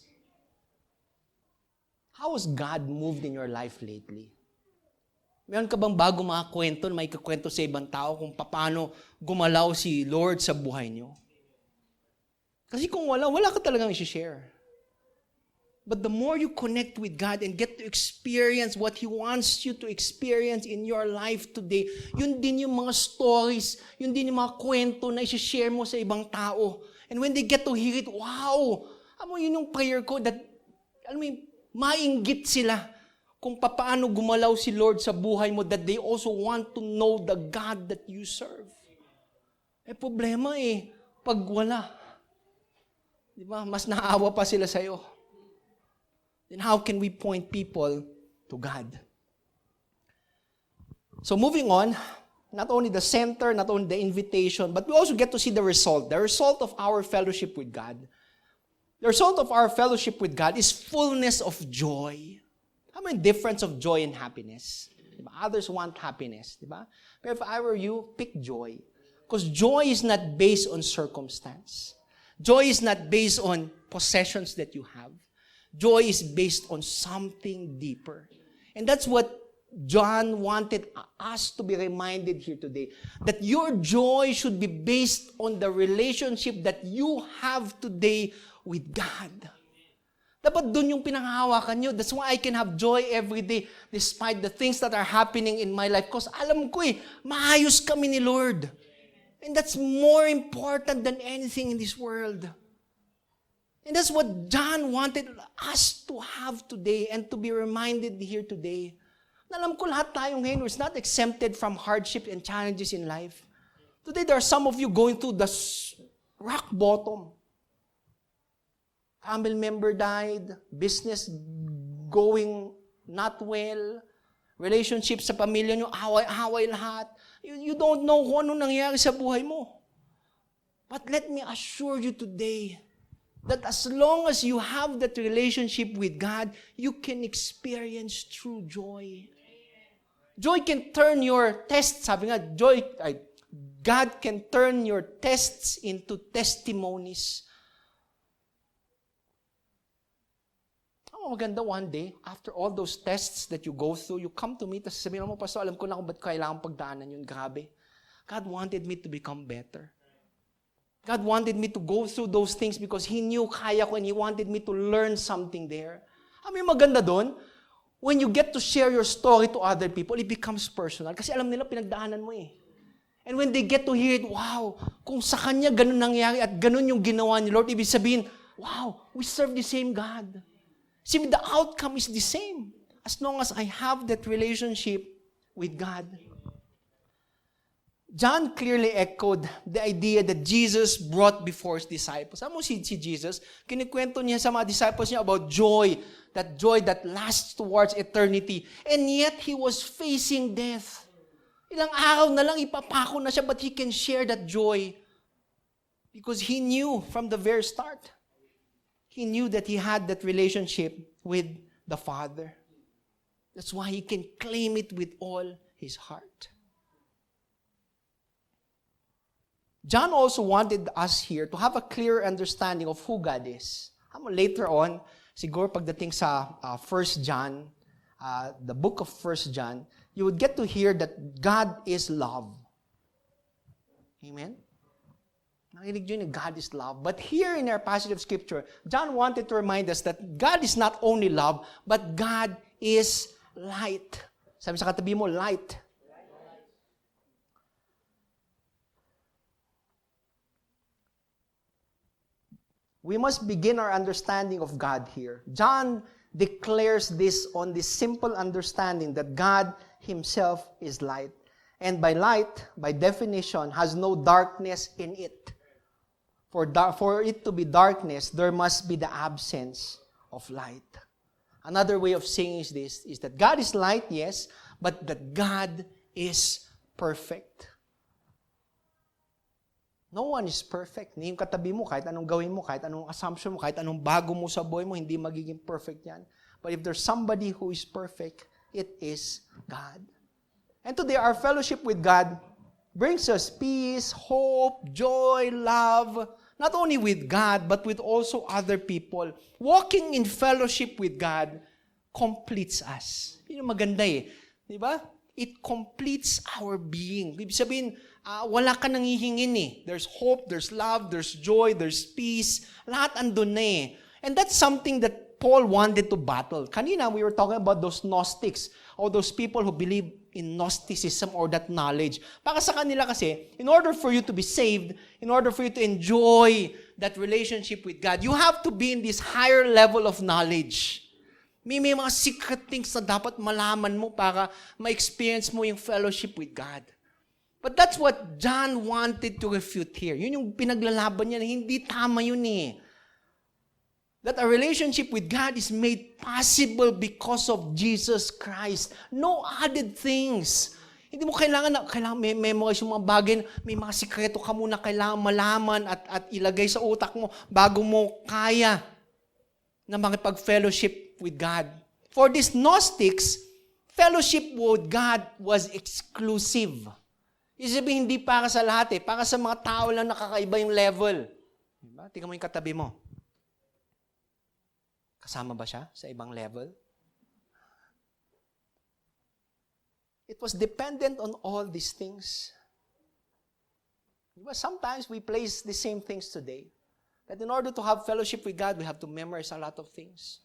How has God moved in your life lately? Meron ka bang bago mga kwento na may ikakwento sa ibang tao kung paano gumalaw si Lord sa buhay niyo? Kasi kung wala ka talagang i-share. But the more you connect with God and get to experience what He wants you to experience in your life today, yun din yung mga stories, yun din yung mga kwento na i-share mo sa ibang tao. And when they get to hear it, wow! Yun yung prayer ko that, mainggit sila kung paano gumalaw si Lord sa buhay mo, that they also want to know the God that you serve. Problema pag wala. Di ba? Mas naawa pa sila sa'yo. Then how can we point people to God? So moving on, not only the center, not only the invitation, but we also get to see the result of our fellowship with God. The result of our fellowship with God is fullness of joy. How many difference of joy and happiness? Diba? Others want happiness, diba? But if I were you, pick joy. Because joy is not based on circumstance. Joy is not based on possessions that you have. Joy is based on something deeper. And that's what John wanted us to be reminded here today that your joy should be based on the relationship that you have today with God. Dapat dun yung pinanghahawakan nyo. That's why I can have joy every day despite the things that are happening in my life. Because alam ko maayos kami ni Lord. And that's more important than anything in this world. And that's what John wanted us to have today and to be reminded here today. Alam ko lahat tayo ngayon is not exempted from hardship and challenges in life. Today, there are some of you going through the rock bottom. Family member died, business going not well, relationships sa pamilya nyo, away-away lahat. You don't know kung ano nangyayari sa buhay mo. But let me assure you today that as long as you have that relationship with God, you can experience true joy. Joy can turn your tests, sabi nga, God can turn your tests into testimonies. Maganda one day, after all those tests that you go through, you come to me, tapos sabihin mo, Pastor, alam ko na kung ba't kailangan pagdaanan yun. Grabe. God wanted me to become better. God wanted me to go through those things because He knew kaya ko and He wanted me to learn something there. Maganda doon, when you get to share your story to other people, it becomes personal. Kasi alam nila, pinagdaanan mo eh. And when they get to hear it, wow, kung sa Kanya ganun nangyari at ganun yung ginawa ni Lord, ibig sabihin, wow, we serve the same God. See, the outcome is the same as long as I have that relationship with God. John clearly echoed the idea that Jesus brought before His disciples. Alam mo si Jesus, kinikwento niya sa mga disciples niya about joy that lasts towards eternity. And yet, He was facing death. Ilang araw na lang ipapako na siya, but He can share that joy because He knew from the very start. He knew that He had that relationship with the Father. That's why He can claim it with all His heart. John also wanted us here to have a clear understanding of who God is. Later on, siguro pagdating sa 1 John, the book of 1 John, you would get to hear that God is love. Amen? Nakinig nyo God is love. But here in our passage of Scripture, John wanted to remind us that God is not only love, but God is light. Sabi sa katabi mo, light. We must begin our understanding of God here. John declares this on this simple understanding that God Himself is light. And by light, by definition, has no darkness in it. For it to be darkness, there must be the absence of light. Another way of saying this is that God is light, yes, but that God is perfect. No one is perfect. Ni yung katabi mo, kahit anong gawin mo, kahit anong assumption mo, kahit anong bago mo sa buhay mo, hindi magiging perfect yan. But if there's somebody who is perfect, it is God. And today, our fellowship with God brings us peace, hope, joy, love, not only with God, but with also other people. Walking in fellowship with God completes us. Yun yung maganda eh. Di ba? It completes our being. Ibig sabihin, wala ka nang hihingin eh. There's hope, there's love, there's joy, there's peace. Lahat andun na eh. And that's something that Paul wanted to battle. Kanina, we were talking about those Gnostics, or those people who believe in Gnosticism or that knowledge. Para sa kanila kasi, in order for you to be saved, in order for you to enjoy that relationship with God, you have to be in this higher level of knowledge. May mga secret things na dapat malaman mo para ma-experience mo yung fellowship with God. But that's what John wanted to refute here. Yun yung pinaglalaban niya na hindi tama yun eh. That a relationship with God is made possible because of Jesus Christ. No added things. Hindi mo kailangan memorize yung mga bagay, may mga sikreto ka muna kailangan malaman at ilagay sa utak mo bago mo kaya na makipag-fellowship with God. For these Gnostics, fellowship with God was exclusive. Isipin, hindi para sa lahat eh. Para sa mga tao lang nakakaiba yung level. Diba? Tingnan mo yung katabi mo. Kasama ba siya sa ibang level? It was dependent on all these things. Sometimes we place the same things today. That in order to have fellowship with God, we have to memorize a lot of things.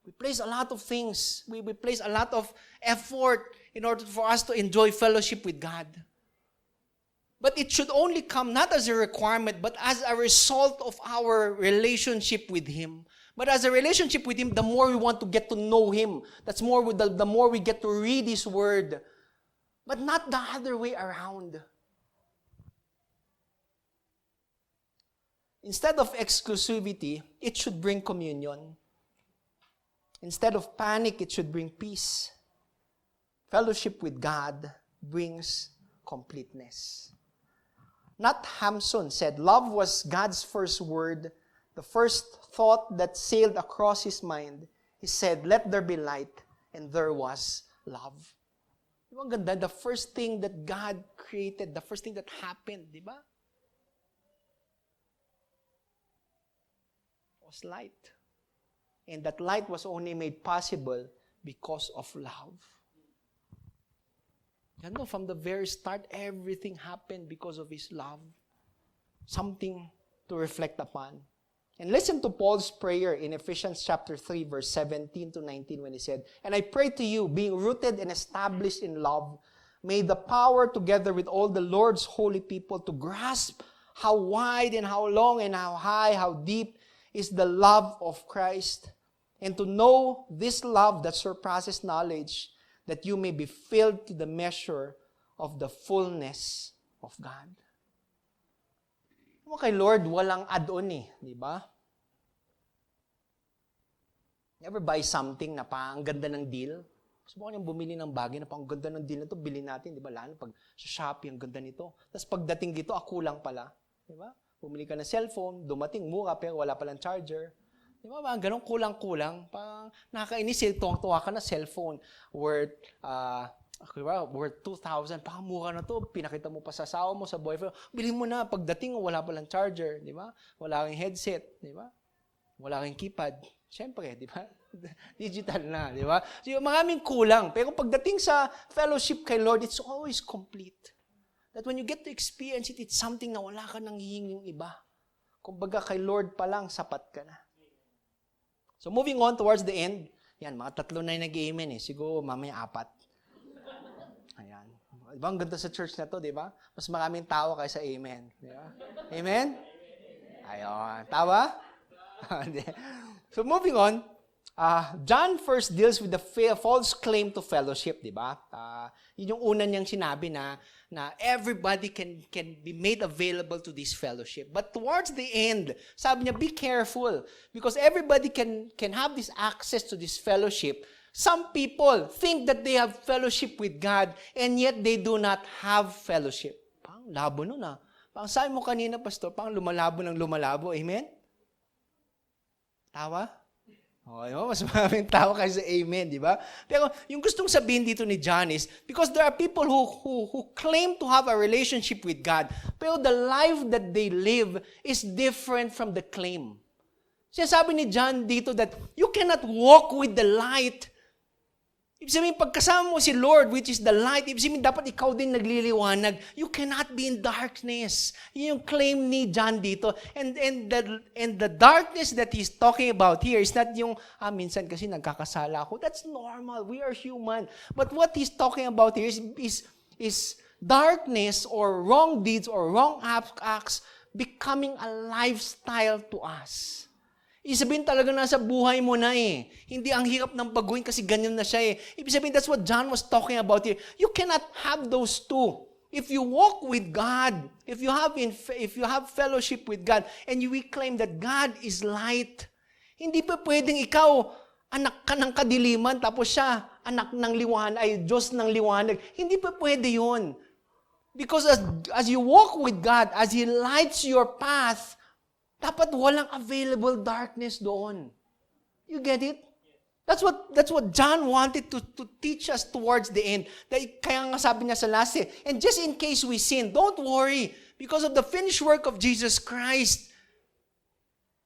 We place a lot of things. We place a lot of effort in order for us to enjoy fellowship with God. But it should only come not as a requirement, but as a result of our relationship with Him. But as a relationship with Him, the more we want to get to know Him. The more we get to read His Word. But not the other way around. Instead of exclusivity, it should bring communion. Instead of panic, it should bring peace. Fellowship with God brings completeness. Nat Hampson said, love was God's first word, the first thought that sailed across his mind. He said, let there be light, and there was love. Di ba ang ganda? The first thing that God created, the first thing that happened, di ba? Was light. And that light was only made possible because of love. You know, from the very start, everything happened because of His love. Something to reflect upon. And listen to Paul's prayer in Ephesians chapter 3, verse 17 to 19 when he said, and I pray to you, being rooted and established in love, may the power together with all the Lord's holy people to grasp how wide and how long and how high, how deep is the love of Christ, and to know this love that surpasses knowledge, that you may be filled to the measure of the fullness of God. Kay Lord, walang add-on di ba? Never buy something na pa ang ganda ng deal. Subukan niyong bumili ng bagay na pa ang ganda ng deal na to, bilhin natin, di ba? Lalo pag sa Shopee, ang ganda nito. Tapos pagdating dito, kulang pala. Di ba? Bumili ka ng cellphone, dumating mura, pero wala palang charger. Di ba? Ganun kulang-kulang. Parang nakakainis, tuwang-tuwa ka na cellphone worth 2,000. Parang mura na to. Pinakita mo pa sa asawa mo, sa boyfriend. Bilhin mo na. Pagdating, wala palang charger. Di ba? Wala kang headset. Di ba? Wala kang keypad. Siyempre, di ba? Digital na, di ba? So, maraming kulang. Pero pagdating sa fellowship kay Lord, it's always complete. That when you get to experience it, it's something na wala ka nang hihinging iba. Kumbaga kay Lord pa lang, sapat ka na. So moving on towards the end, yan, mga 3 na yung nag-amen Siguro mamaya 4. Ayan. Diba, ang ganda sa church na to, di ba? Mas maraming tawa kaysa amen. Di ba? Amen? Ayun. Tawa? So moving on, John first deals with the false claim to fellowship, di ba? Yun yung una niyang sinabi na everybody can be made available to this fellowship. But towards the end, sabi niya, be careful because everybody can have this access to this fellowship. Some people think that they have fellowship with God and yet they do not have fellowship. Pang labo nun Pang sabi mo kanina, Pastor, pang lumalabo ng lumalabo. Amen? Tawa? Okay, mas maraming tao kaysa amen, di ba? Pero yung gustong sabihin dito ni John is, because there are people who claim to have a relationship with God, pero the life that they live is different from the claim. Sinasabi ni John dito that you cannot walk with the light. Ibig sabihin, pagkasama mo si Lord, which is the light, ibig sabihin, dapat ikaw din nagliliwanag. You cannot be in darkness. Yun yung claim ni John dito. And the darkness that he's talking about here is not yung, minsan kasi nagkakasala ako. That's normal. We are human. But what he's talking about here is darkness or wrong deeds or wrong acts becoming a lifestyle to us. Ibig sabihin talaga nasa buhay mo na Hindi ang hirap ng baguhin kasi ganyan na siya Ibig sabihin, that's what John was talking about here. You cannot have those two. If you walk with God, if you have fellowship with God, and you will claim that God is light, hindi pa pwedeng ikaw, anak ka ng kadiliman, tapos siya, anak ng liwanag, ay Diyos ng liwanag. Hindi pa pwede yun. Because as you walk with God, as He lights your path, dapat walang available darkness doon. You get it? That's what John wanted to teach us towards the end. Kaya nga sabi niya sa last and just in case we sin, don't worry. Because of the finished work of Jesus Christ,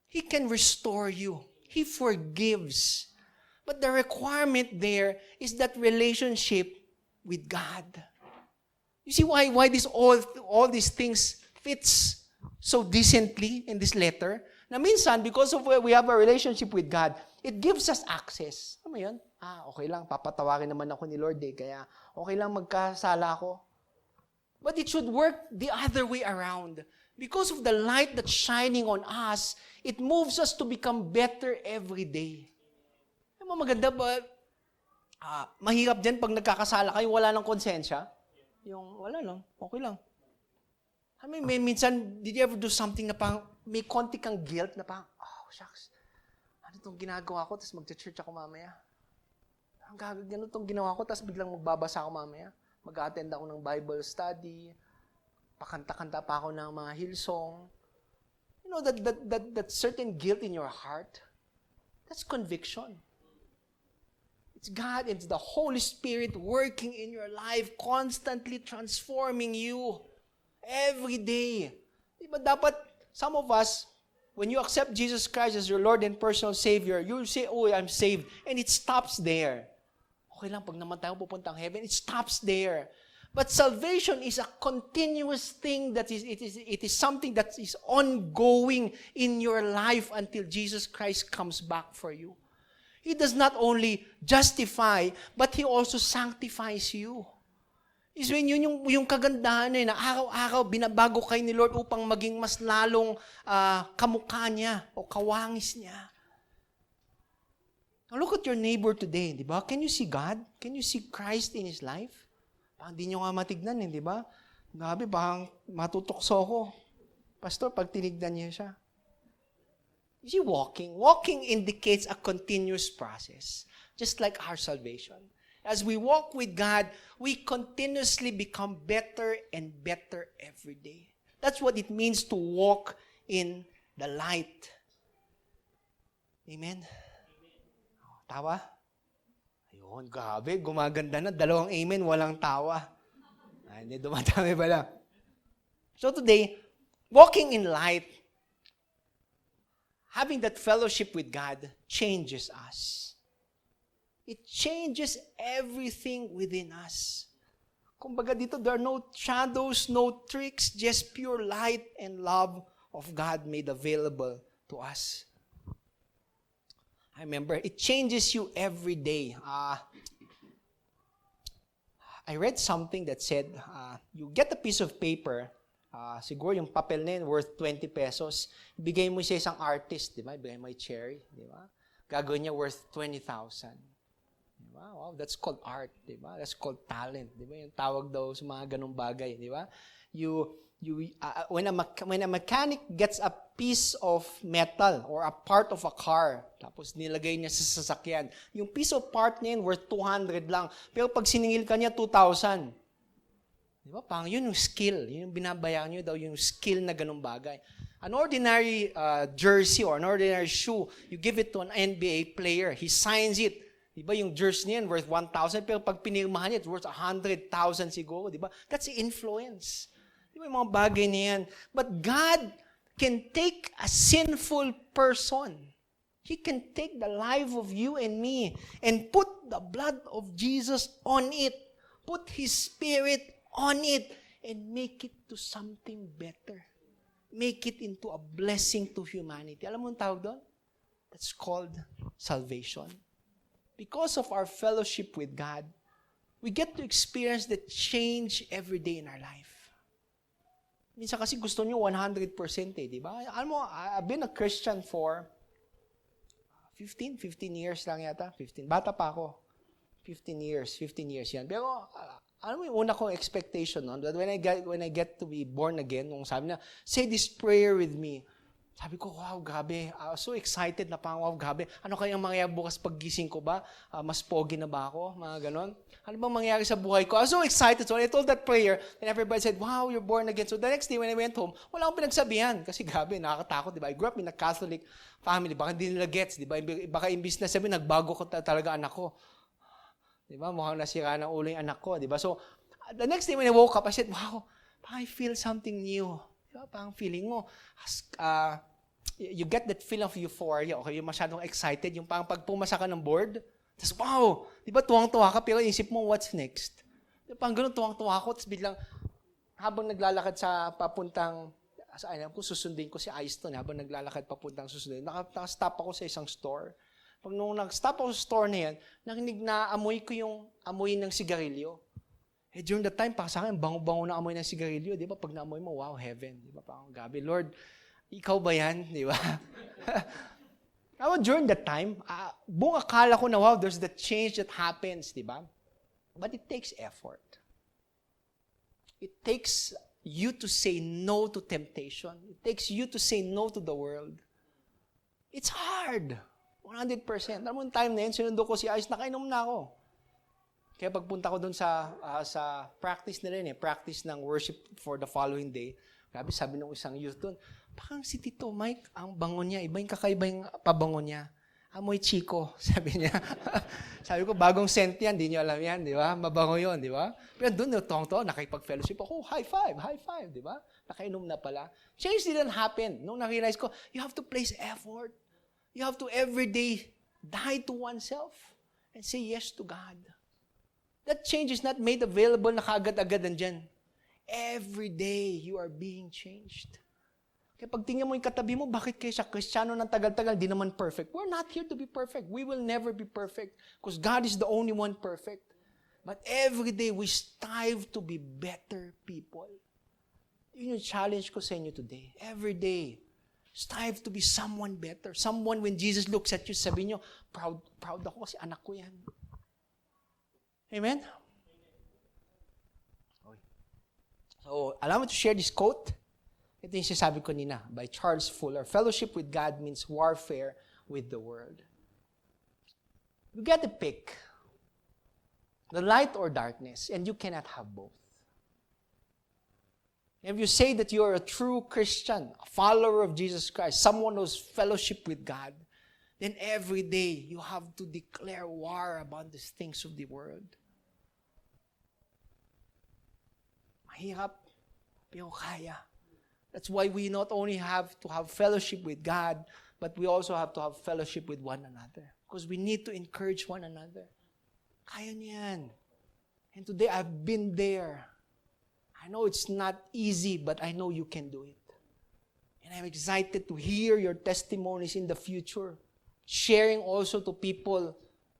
He can restore you. He forgives. But the requirement there is that relationship with God. You see why this all these things fits so decently in this letter? Na minsan, because of we have a relationship with God, it gives us access. Ano yun? Okay lang, papatawarin naman ako ni Lord kaya okay lang magkasala ako. But it should work the other way around. Because of the light that's shining on us, it moves us to become better every day. Maganda ba? Mahirap din pag nagkakasala kayo, wala ng konsensya. Yung wala lang, okay lang. Minsan, did you ever do something na parang may konti kang guilt na parang, oh, shucks, ano itong ginagawa ko, tapos mag-church ako mamaya. Ang gano'n itong ginawa ko, tapos biglang magbabasa ako mamaya. Mag-attend ako ng Bible study, pakanta-kanta pa ako ng mga Hillsong. You know, that certain guilt in your heart, that's conviction. It's God, it's the Holy Spirit working in your life, constantly transforming you every day. Diba dapat, some of us, when you accept Jesus Christ as your Lord and personal Savior, you'll say, oh, I'm saved. And it stops there. Okay lang, pag namatay ako pupuntang heaven, it stops there. But salvation is a continuous thing that it is something that is ongoing in your life until Jesus Christ comes back for you. He does not only justify, but He also sanctifies you. Is when yung kagandahan na araw-araw binabago kayo ni Lord upang maging mas lalong kamukha niya o kawangis niya. Now look at your neighbor today, di ba? Can you see God? Can you see Christ in his life? Parang di nyo nga matignan, di ba? Grabe, parang matutokso ko. Pastor, pag tinignan niyo siya. You see, walking indicates a continuous process, just like our salvation. As we walk with God, we continuously become better and better every day. That's what it means to walk in the light. Amen? Tawa? Ayun, grabe, gumaganda na. 2 amen, walang tawa. Hindi, dumadami pala. So today, walking in light, having that fellowship with God changes us. It changes everything within us. Kumbaga dito, there are no shadows, no tricks, just pure light and love of God made available to us. I remember, it changes you every day. I read something that said, you get a piece of paper, siguro yung papel na yun worth 20 pesos, bigay mo sa isang artist, di ba? Bigay mo yung cherry, di ba? Gagawin niya worth 20,000. Di ba? Wow, that's called art, di ba? That's called talent, di ba? Yung tawag daw sa mga ganung bagay, di ba? When a mechanic gets a piece of metal or a part of a car, tapos nilagay niya sa sasakyan, yung piece of part niya yun worth 200 lang. Pero pag siningil ka niya, 2,000. Di ba? Parang yun yung skill. Yun yung binabayaran nyo daw, yung skill na ganung bagay. An ordinary jersey or an ordinary shoe, you give it to an NBA player, he signs it. Di ba? Yung jersey niya worth 1,000, pero pag pinirmahan niya, it's worth 100,000 siguro. Di ba? That's the influence. Di ba? Yung mga bagay na yan. But God can take a sinful person. He can take the life of you and me and put the blood of Jesus on it. Put His Spirit on it and make it to something better. Make it into a blessing to humanity. Alam mo ang tawag doon? That's called salvation. Because of our fellowship with God, we get to experience the change every day in our life. Minsan kasi gusto nyo 100% di ba? Alam mo, I've been a Christian for 15 years lang yata. 15. Bata pa ako. 15 years yan. Pero, alam mo yung una kong expectation noon, that when I get to be born again, nung sabi na, say this prayer with me. Sabi ko, wow, grabe. I was so excited na parang, wow, grabe. Ano kayang mangyayari bukas paggising ko ba? Mas pogi na ba ako? Mga ganon. Ano bang mangyayari sa buhay ko? I was so excited. So when I told that prayer, and everybody said, wow, you're born again. So the next day when I went home, wala akong pinagsabihan. Kasi grabe, nakakatakot, di ba? I grew up in a Catholic family. Baka hindi nila gets, di ba? Baka imbis na sabi, nagbago ko talaga anak ko. Di ba? Mukhang nasira ng ulo yung anak ko, di ba? So, the next day when I woke up, I said, wow, I feel something new. Di ba? Parang feeling mo, you get that feeling of euphoria, okay? Yung masyadong excited, yung parang pag pumasa ka ng board, tapos, wow, di ba tuwang-tuwa ka, pero isip mo, what's next? Parang ganun, tuwang-tuwa ako, tapos biglang, habang naglalakad sa papuntang, alam ko, susundin ko si Aiston, habang naglalakad papuntang susundin, nakastop ako sa isang store. Pag nung nag-stop ako sa store na yan, nakinig na amoy ko yung amoy ng sigarilyo. During that time, para sa akin, bango-bango na amoy ng sigarilyo, di ba? Pag naamoy mo, wow, heaven. Di ba? Parang gabi, Lord, ikaw ba yan? Di ba? During that time, buong akala ko na, wow, there's the change that happens, di ba? But it takes effort. It takes you to say no to temptation. It takes you to say no to the world. It's hard. 100%. Alam mo, yung time na yun, sinundo ko si Ice, nakainom na ako. Kaya pagpunta ko doon sa practice na rin, practice ng worship for the following day, grabe, sabi ng isang youth doon, parang si Tito Mike, ang bango niya, iba yung kakaiba yung pabango niya. Amoy Chico, sabi niya. Sabi ko, bagong scent yan, di niyo alam yan, di ba? Mabango yun, di ba? Pero doon, tong-to, nakipag-fellowship ako, high five, di ba? Nakainom na pala. Change didn't happen. Nung na-realize ko, you have to place effort. You have to every day die to oneself and say yes to God. That change is not made available na kaagad-agad nandyan. Every day, you are being changed. Kaya pag tingnan mo yung katabi mo, bakit kayo siya Kristiyano ng tagal-tagal, di naman perfect? We're not here to be perfect. We will never be perfect because God is the only one perfect. But every day, we strive to be better people. Yun yung challenge ko sa inyo today. Every day, strive to be someone better. Someone, when Jesus looks at you, sabi nyo, proud ako kasi anak ko yan. Amen? Okay. So, allow me to share this quote. Ito yung sinasabi ko nina, by Charles Fuller. Fellowship with God means warfare with the world. You get to pick the light or darkness, and you cannot have both. If you say that you are a true Christian, a follower of Jesus Christ, someone who's fellowship with God, then every day you have to declare war about these things of the world. Mahirap, pero kaya. That's why we not only have to have fellowship with God, but we also have to have fellowship with one another. Because we need to encourage one another. Kaya niyan. And today, I've been there. I know it's not easy, but I know you can do it. And I'm excited to hear your testimonies in the future. Sharing also to people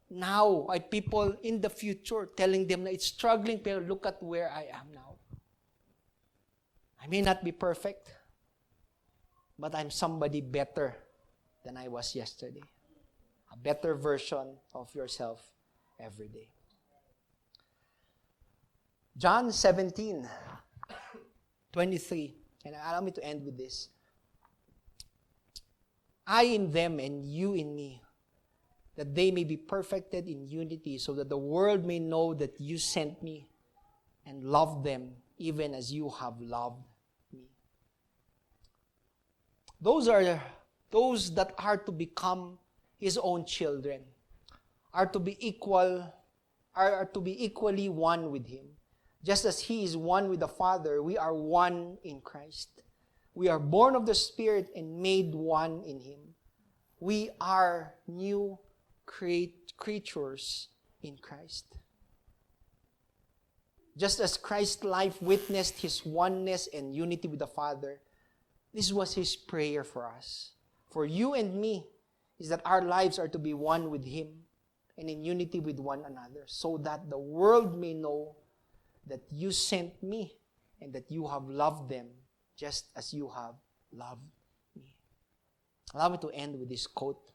now, people in the future, telling them na it's struggling, pero look at where I am now. I may not be perfect, but I'm somebody better than I was yesterday. A better version of yourself every day. John 17:23, and allow me to end with this. I in them and you in me, that they may be perfected in unity, so that the world may know that you sent me and loved them even as you have loved me. Those that are to become His own children, are to be equally one with Him. Just as He is one with the Father, we are one in Christ. We are born of the Spirit and made one in Him. We are new creatures in Christ. Just as Christ's life witnessed His oneness and unity with the Father, this was His prayer for us. For you and me, is that our lives are to be one with Him and in unity with one another, so that the world may know that you sent me and that you have loved them just as you have loved me. Allow me to end with this quote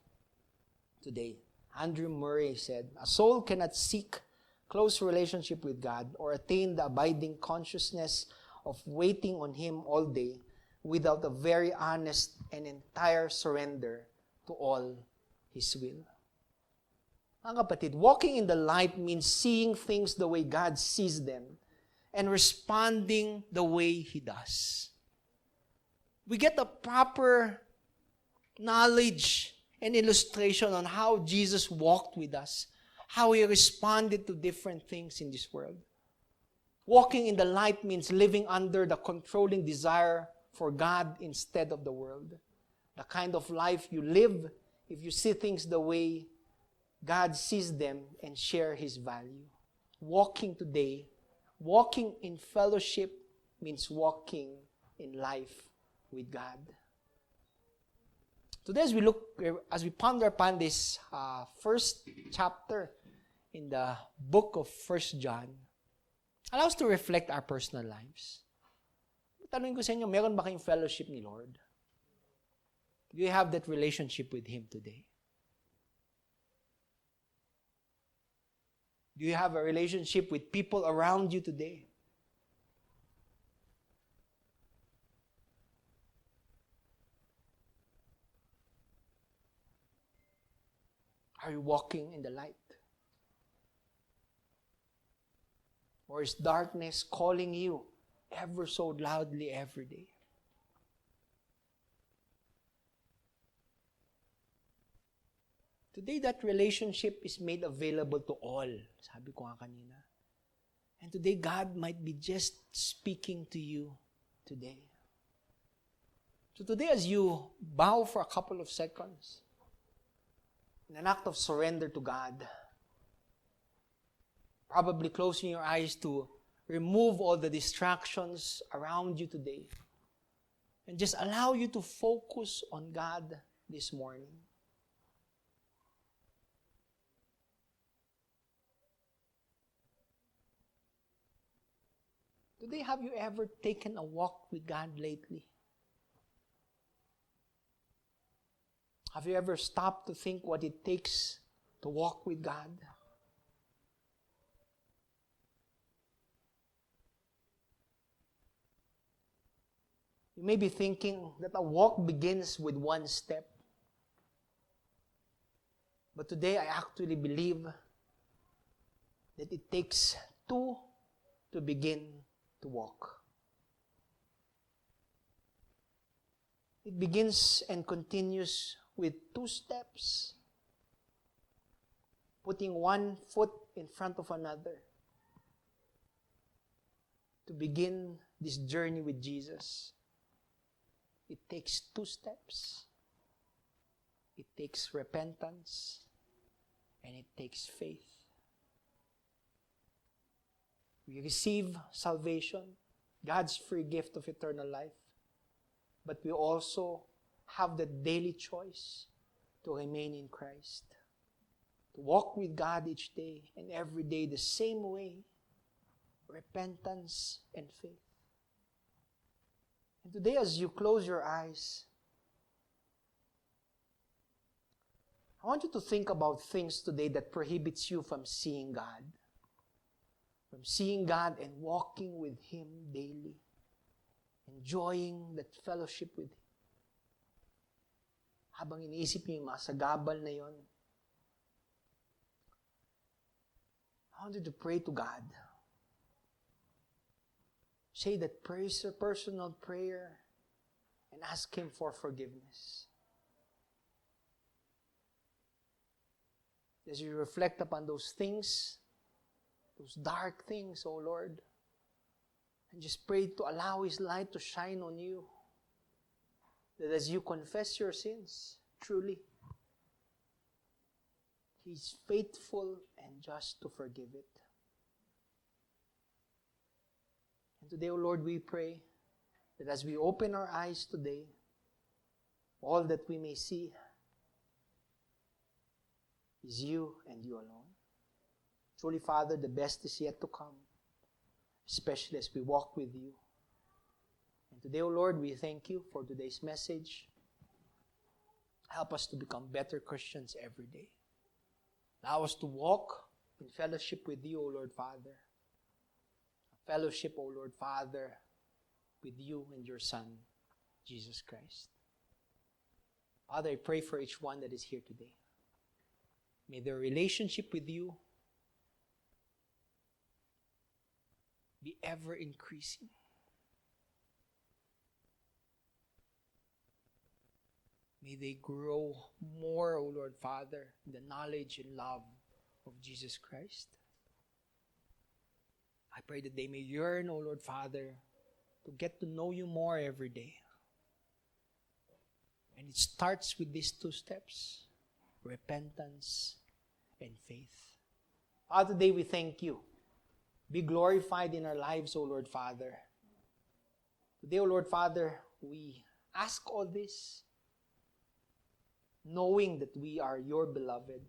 today. Andrew Murray said, "A soul cannot seek close relationship with God or attain the abiding consciousness of waiting on Him all day without a very honest and entire surrender to all His will." Mga kapatid, walking in the light means seeing things the way God sees them and responding the way He does. We get a proper knowledge and illustration on how Jesus walked with us, how He responded to different things in this world. Walking in the light means living under the controlling desire for God instead of the world. The kind of life you live if you see things the way God sees them and share His value. Walking today walking in fellowship means walking in life with God. Today, as we ponder upon this first chapter in the book of 1 John, allow us to reflect our personal lives. Tanungin ko sa inyo, meron ba kayong fellowship ni Lord? Do you have that relationship with Him today? Do you have a relationship with people around you today? Are you walking in the light? Or is darkness calling you ever so loudly every day? Today, that relationship is made available to all. Sabi ko nga kanina. And today, God might be just speaking to you today. So today, as you bow for a couple of seconds, in an act of surrender to God, probably closing your eyes to remove all the distractions around you today, and just allow you to focus on God this morning. Today, have you ever taken a walk with God lately? Have you ever stopped to think what it takes to walk with God? You may be thinking that a walk begins with one step. But today, I actually believe that it takes two to begin to walk. It begins and continues with two steps, putting one foot in front of another to begin this journey with Jesus. It takes two steps. It takes repentance and it takes faith. We receive salvation, God's free gift of eternal life, but we also have the daily choice to remain in Christ, to walk with God each day and every day the same way, repentance and faith. And today, as you close your eyes, I want you to think about things today that prohibits you from seeing God. From seeing God and walking with Him daily. Enjoying that fellowship with Him. Habang iniisip niyo yung mga sagabal na yon, I want you to pray to God. Say that personal prayer and ask Him for forgiveness. As you reflect upon those things, those dark things, oh Lord, and just pray to allow His light to shine on you. That as you confess your sins, truly, He's faithful and just to forgive it. And today, O Lord, we pray that as we open our eyes today, all that we may see is You and You alone. Truly, Father, the best is yet to come, especially as we walk with You. And today, O Lord, we thank You for today's message. Help us to become better Christians every day. Allow us to walk in fellowship with You, O Lord Father. A fellowship, O Lord Father, with You and Your Son, Jesus Christ. Father, I pray for each one that is here today. May their relationship with You be ever increasing. May they grow more, O Lord Father, in the knowledge and love of Jesus Christ. I pray that they may yearn, O Lord Father, to get to know You more every day. And it starts with these two steps, repentance and faith. Father, today we thank You be glorified in our lives, O Lord Father. Today, O Lord Father, we ask all this, knowing that we are your beloved.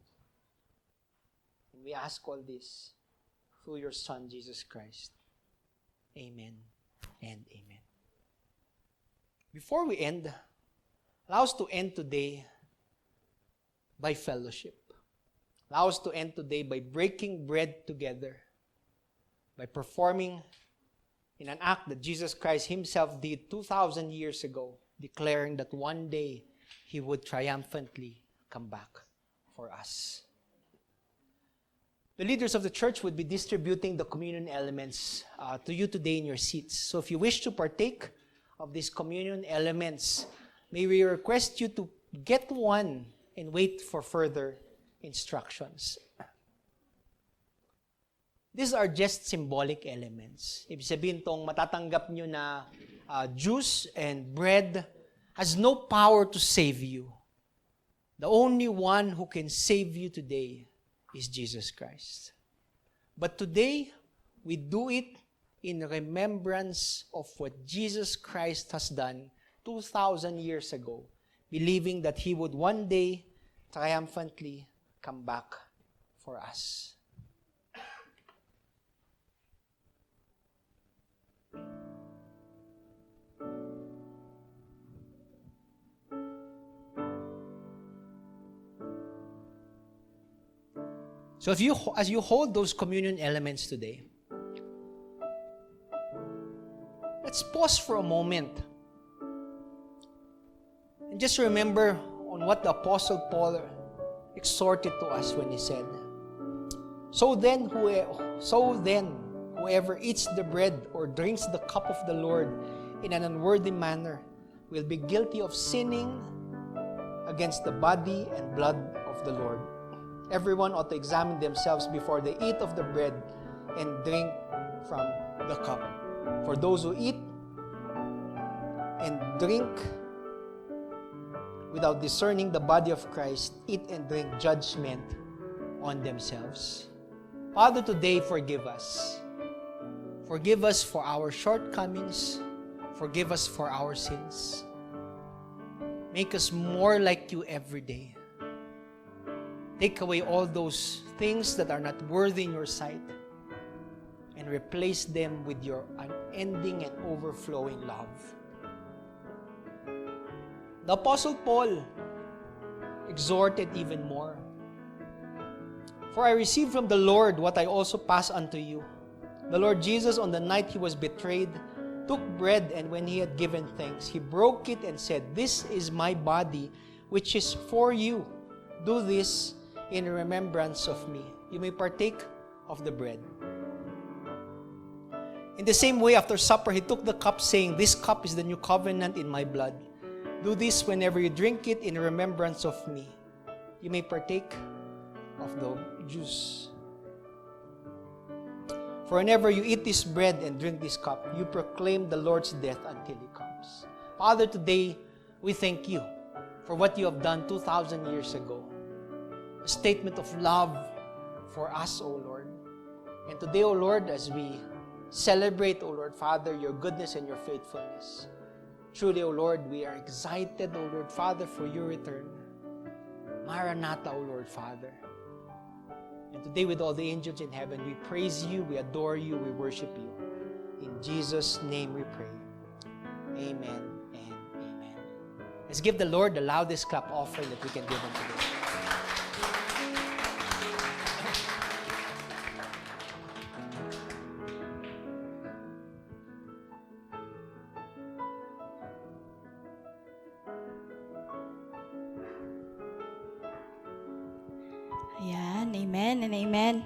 And we ask all this through your Son, Jesus Christ. Amen and amen. Before we end, allow us to end today by fellowship. Allow us to end today by breaking bread together, by performing in an act that Jesus Christ himself did 2,000 years ago, declaring that one day he would triumphantly come back for us. The leaders of the church would be distributing the communion elements to you today in your seats. So if you wish to partake of these communion elements, may we request you to get one and wait for further instructions. These are just symbolic elements. Ibig sabihin tong matatanggap nyo na juice and bread has no power to save you. The only one who can save you today is Jesus Christ. But today, we do it in remembrance of what Jesus Christ has done 2,000 years ago, believing that He would one day triumphantly come back for us. So as you hold those communion elements today, let's pause for a moment and just remember on what the Apostle Paul exhorted to us when he said, So then, whoever eats the bread or drinks the cup of the Lord in an unworthy manner will be guilty of sinning against the body and blood of the Lord. Everyone ought to examine themselves before they eat of the bread and drink from the cup. For those who eat and drink without discerning the body of Christ, eat and drink judgment on themselves. Father, today forgive us. Forgive us for our shortcomings. Forgive us for our sins. Make us more like you every day. Take away all those things that are not worthy in your sight and replace them with your unending and overflowing love. The Apostle Paul exhorted even more. For I received from the Lord what I also pass unto you. The Lord Jesus, on the night he was betrayed, took bread, and when he had given thanks, he broke it and said, This is my body, which is for you. Do this in remembrance of me. You may partake of the bread. In the same way, after supper, he took the cup, saying, This cup is the new covenant in my blood. Do this whenever you drink it in remembrance of me. You may partake of the juice. For whenever you eat this bread and drink this cup, you proclaim the Lord's death until He comes. Father, today, we thank you for what you have done 2,000 years ago. A statement of love for us, O Lord. And today, O Lord, as we celebrate, O Lord Father, your goodness and your faithfulness, truly, O Lord, we are excited, O Lord Father, for your return. Maranatha, O Lord Father. And today, with all the angels in heaven, we praise you, we adore you, we worship you. In Jesus' name we pray. Amen and amen. Let's give the Lord the loudest clap offering that we can give him today. Ayan, amen and amen.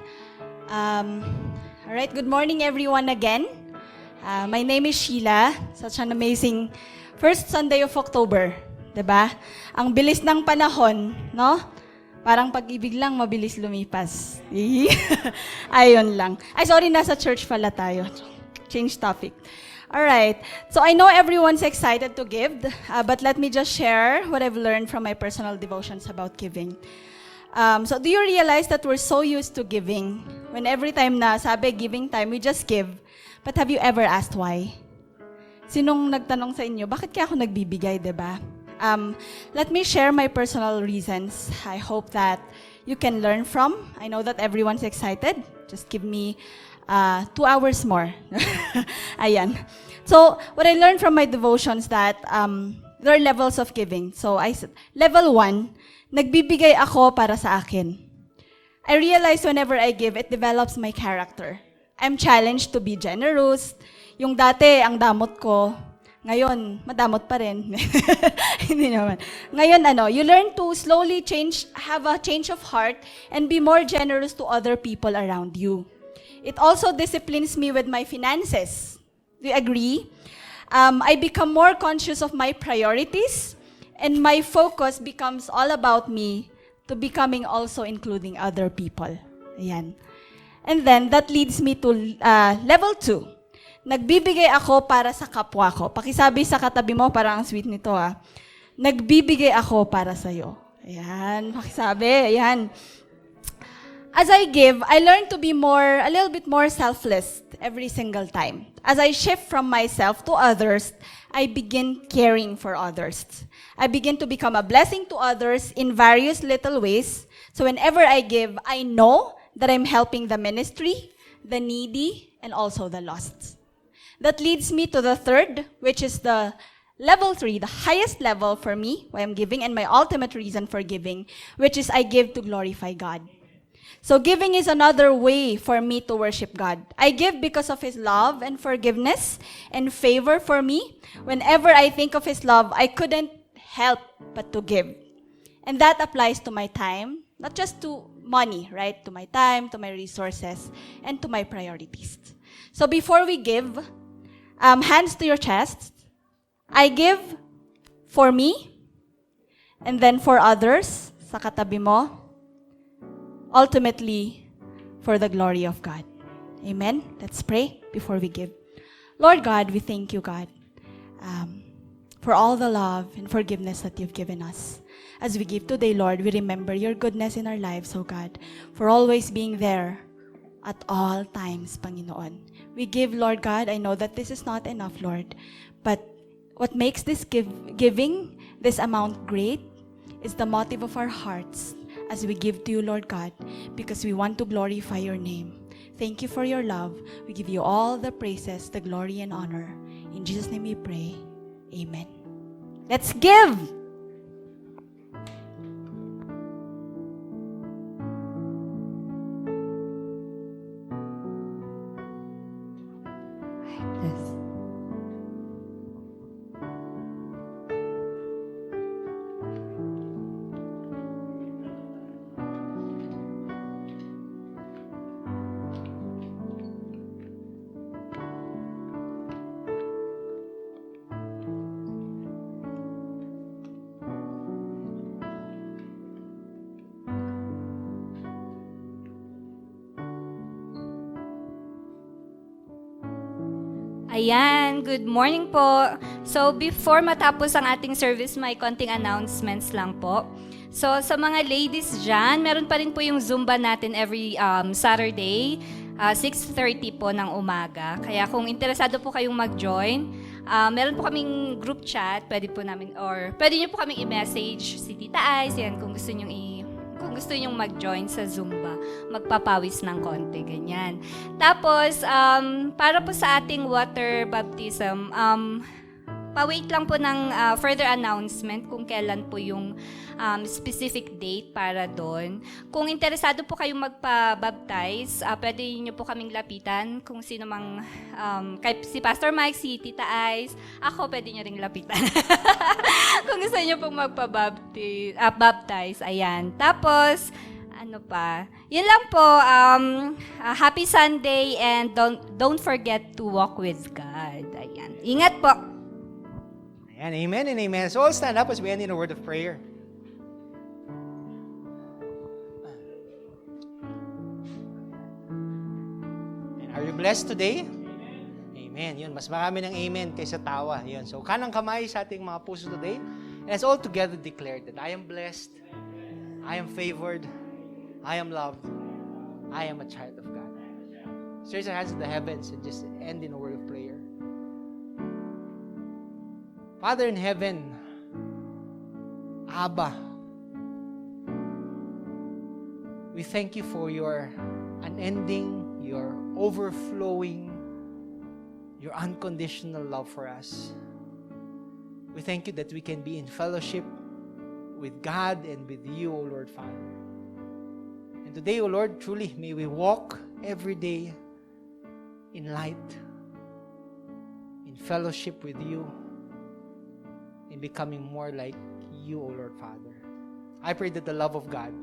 All right, good morning everyone again. My name is Sheila. Such an amazing first Sunday of October, 'di ba? Ang bilis ng panahon, no? Parang pag-ibig lang mabilis lumipas. Ayun lang. Ay, sorry, nasa church pala tayo. Change topic. All right. So I know everyone's excited to give, but let me just share what I've learned from my personal devotions about giving. So do you realize that we're so used to giving? When every time na sabi giving time, we just give. But have you ever asked why? Sinong nagtanong sa inyo, bakit kaya ako nagbibigay, diba? Let me share my personal reasons. I hope that you can learn from. I know that everyone's excited. Just give me 2 hours more. Ayan. So, what I learned from my devotions that there are levels of giving. So, level 1, nagbibigay ako para sa akin. I realize whenever I give, it develops my character. I'm challenged to be generous. Yung dati, ang damot ko, ngayon, madamot pa rin. Hindi naman. Ngayon, you learn to slowly have a change of heart and be more generous to other people around you. It also disciplines me with my finances. Do you agree? I become more conscious of my priorities, and my focus becomes all about me to becoming also including other people. Ayan. And then, that leads me to level 2. Nagbibigay ako para sa kapwa ko. Pakisabi sa katabi mo, parang ang sweet nito Nagbibigay ako para sa'yo. Ayan, pakisabi, ayan. As I give, I learn to be a little bit more selfless every single time. As I shift from myself to others, I begin caring for others. I begin to become a blessing to others in various little ways. So whenever I give, I know that I'm helping the ministry, the needy, and also the lost. That leads me to the third, which is the level 3, the highest level for me, why I'm giving, and my ultimate reason for giving, which is I give to glorify God. So giving is another way for me to worship God. I give because of His love and forgiveness and favor for me. Whenever I think of His love, I couldn't help but to give. And that applies to my time, not just to money, right? To my time, to my resources, and to my priorities. So before we give, hands to your chest. I give for me, and then for others, sa katabi mo, ultimately, for the glory of God. Amen? Let's pray before we give. Lord God, we thank you, God, for all the love and forgiveness that you've given us. As we give today, Lord, we remember your goodness in our lives, oh God, for always being there at all times, Panginoon. We give, Lord God, I know that this is not enough, Lord, but what makes this giving, this amount great, is the motive of our hearts as we give to you, Lord God, because we want to glorify your name. Thank you for your love. We give you all the praises, the glory, and honor. In Jesus' name we pray. Amen. Let's give! Ayan, good morning po. So before matapos ang ating service, may konting announcements lang po. So sa mga ladies dyan, meron pa rin po yung Zumba natin every Saturday, 6:30 po ng umaga. Kaya kung interesado po kayong mag-join, meron po kaming group chat, pwede nyo po kaming i-message si Tita Ice, yan, kung gusto nyo mag-join sa Zumba, magpapawis ng konti, ganyan. Tapos, para po sa ating water baptism, pa-wait lang po ng further announcement kung kailan po yung specific date para doon. Kung interesado po kayong magpa-baptize, pwede nyo po kaming lapitan kung sino mang, si Pastor Mike, si Tita Ice, ako pwede nyo ring lapitan. Kung gusto nyo pong magpa-baptize, ayan. Tapos, ano pa? Yun lang po, happy Sunday and don't forget to walk with God. Ayan. Ingat po! Ayan, amen and amen. So all stand up as we end in a word of prayer. And are you blessed today? Amen. Yun, mas marami ng amen kaysa tawa. Yun. So kanang kamay sa ating mga puso today. And let's all together declare that I am blessed, I am favored, I am loved. I am a child of God. Let's raise our hands to the heavens and just end in a word of prayer. Father in heaven, Abba, we thank you for your unending, your overflowing, your unconditional love for us. We thank you that we can be in fellowship with God and with you, O Lord Father. And today, O Lord, truly may we walk every day in light, in fellowship with you, in becoming more like you, O Lord Father. I pray that the love of God,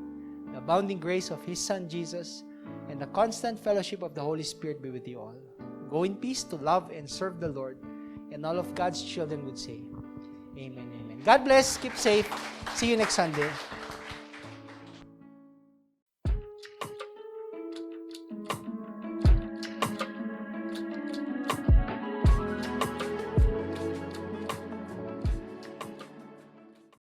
the abounding grace of His Son Jesus, and the constant fellowship of the Holy Spirit be with you all. Go in peace to love and serve the Lord, and all of God's children would say, Amen, amen. God bless. Keep safe. See you next Sunday.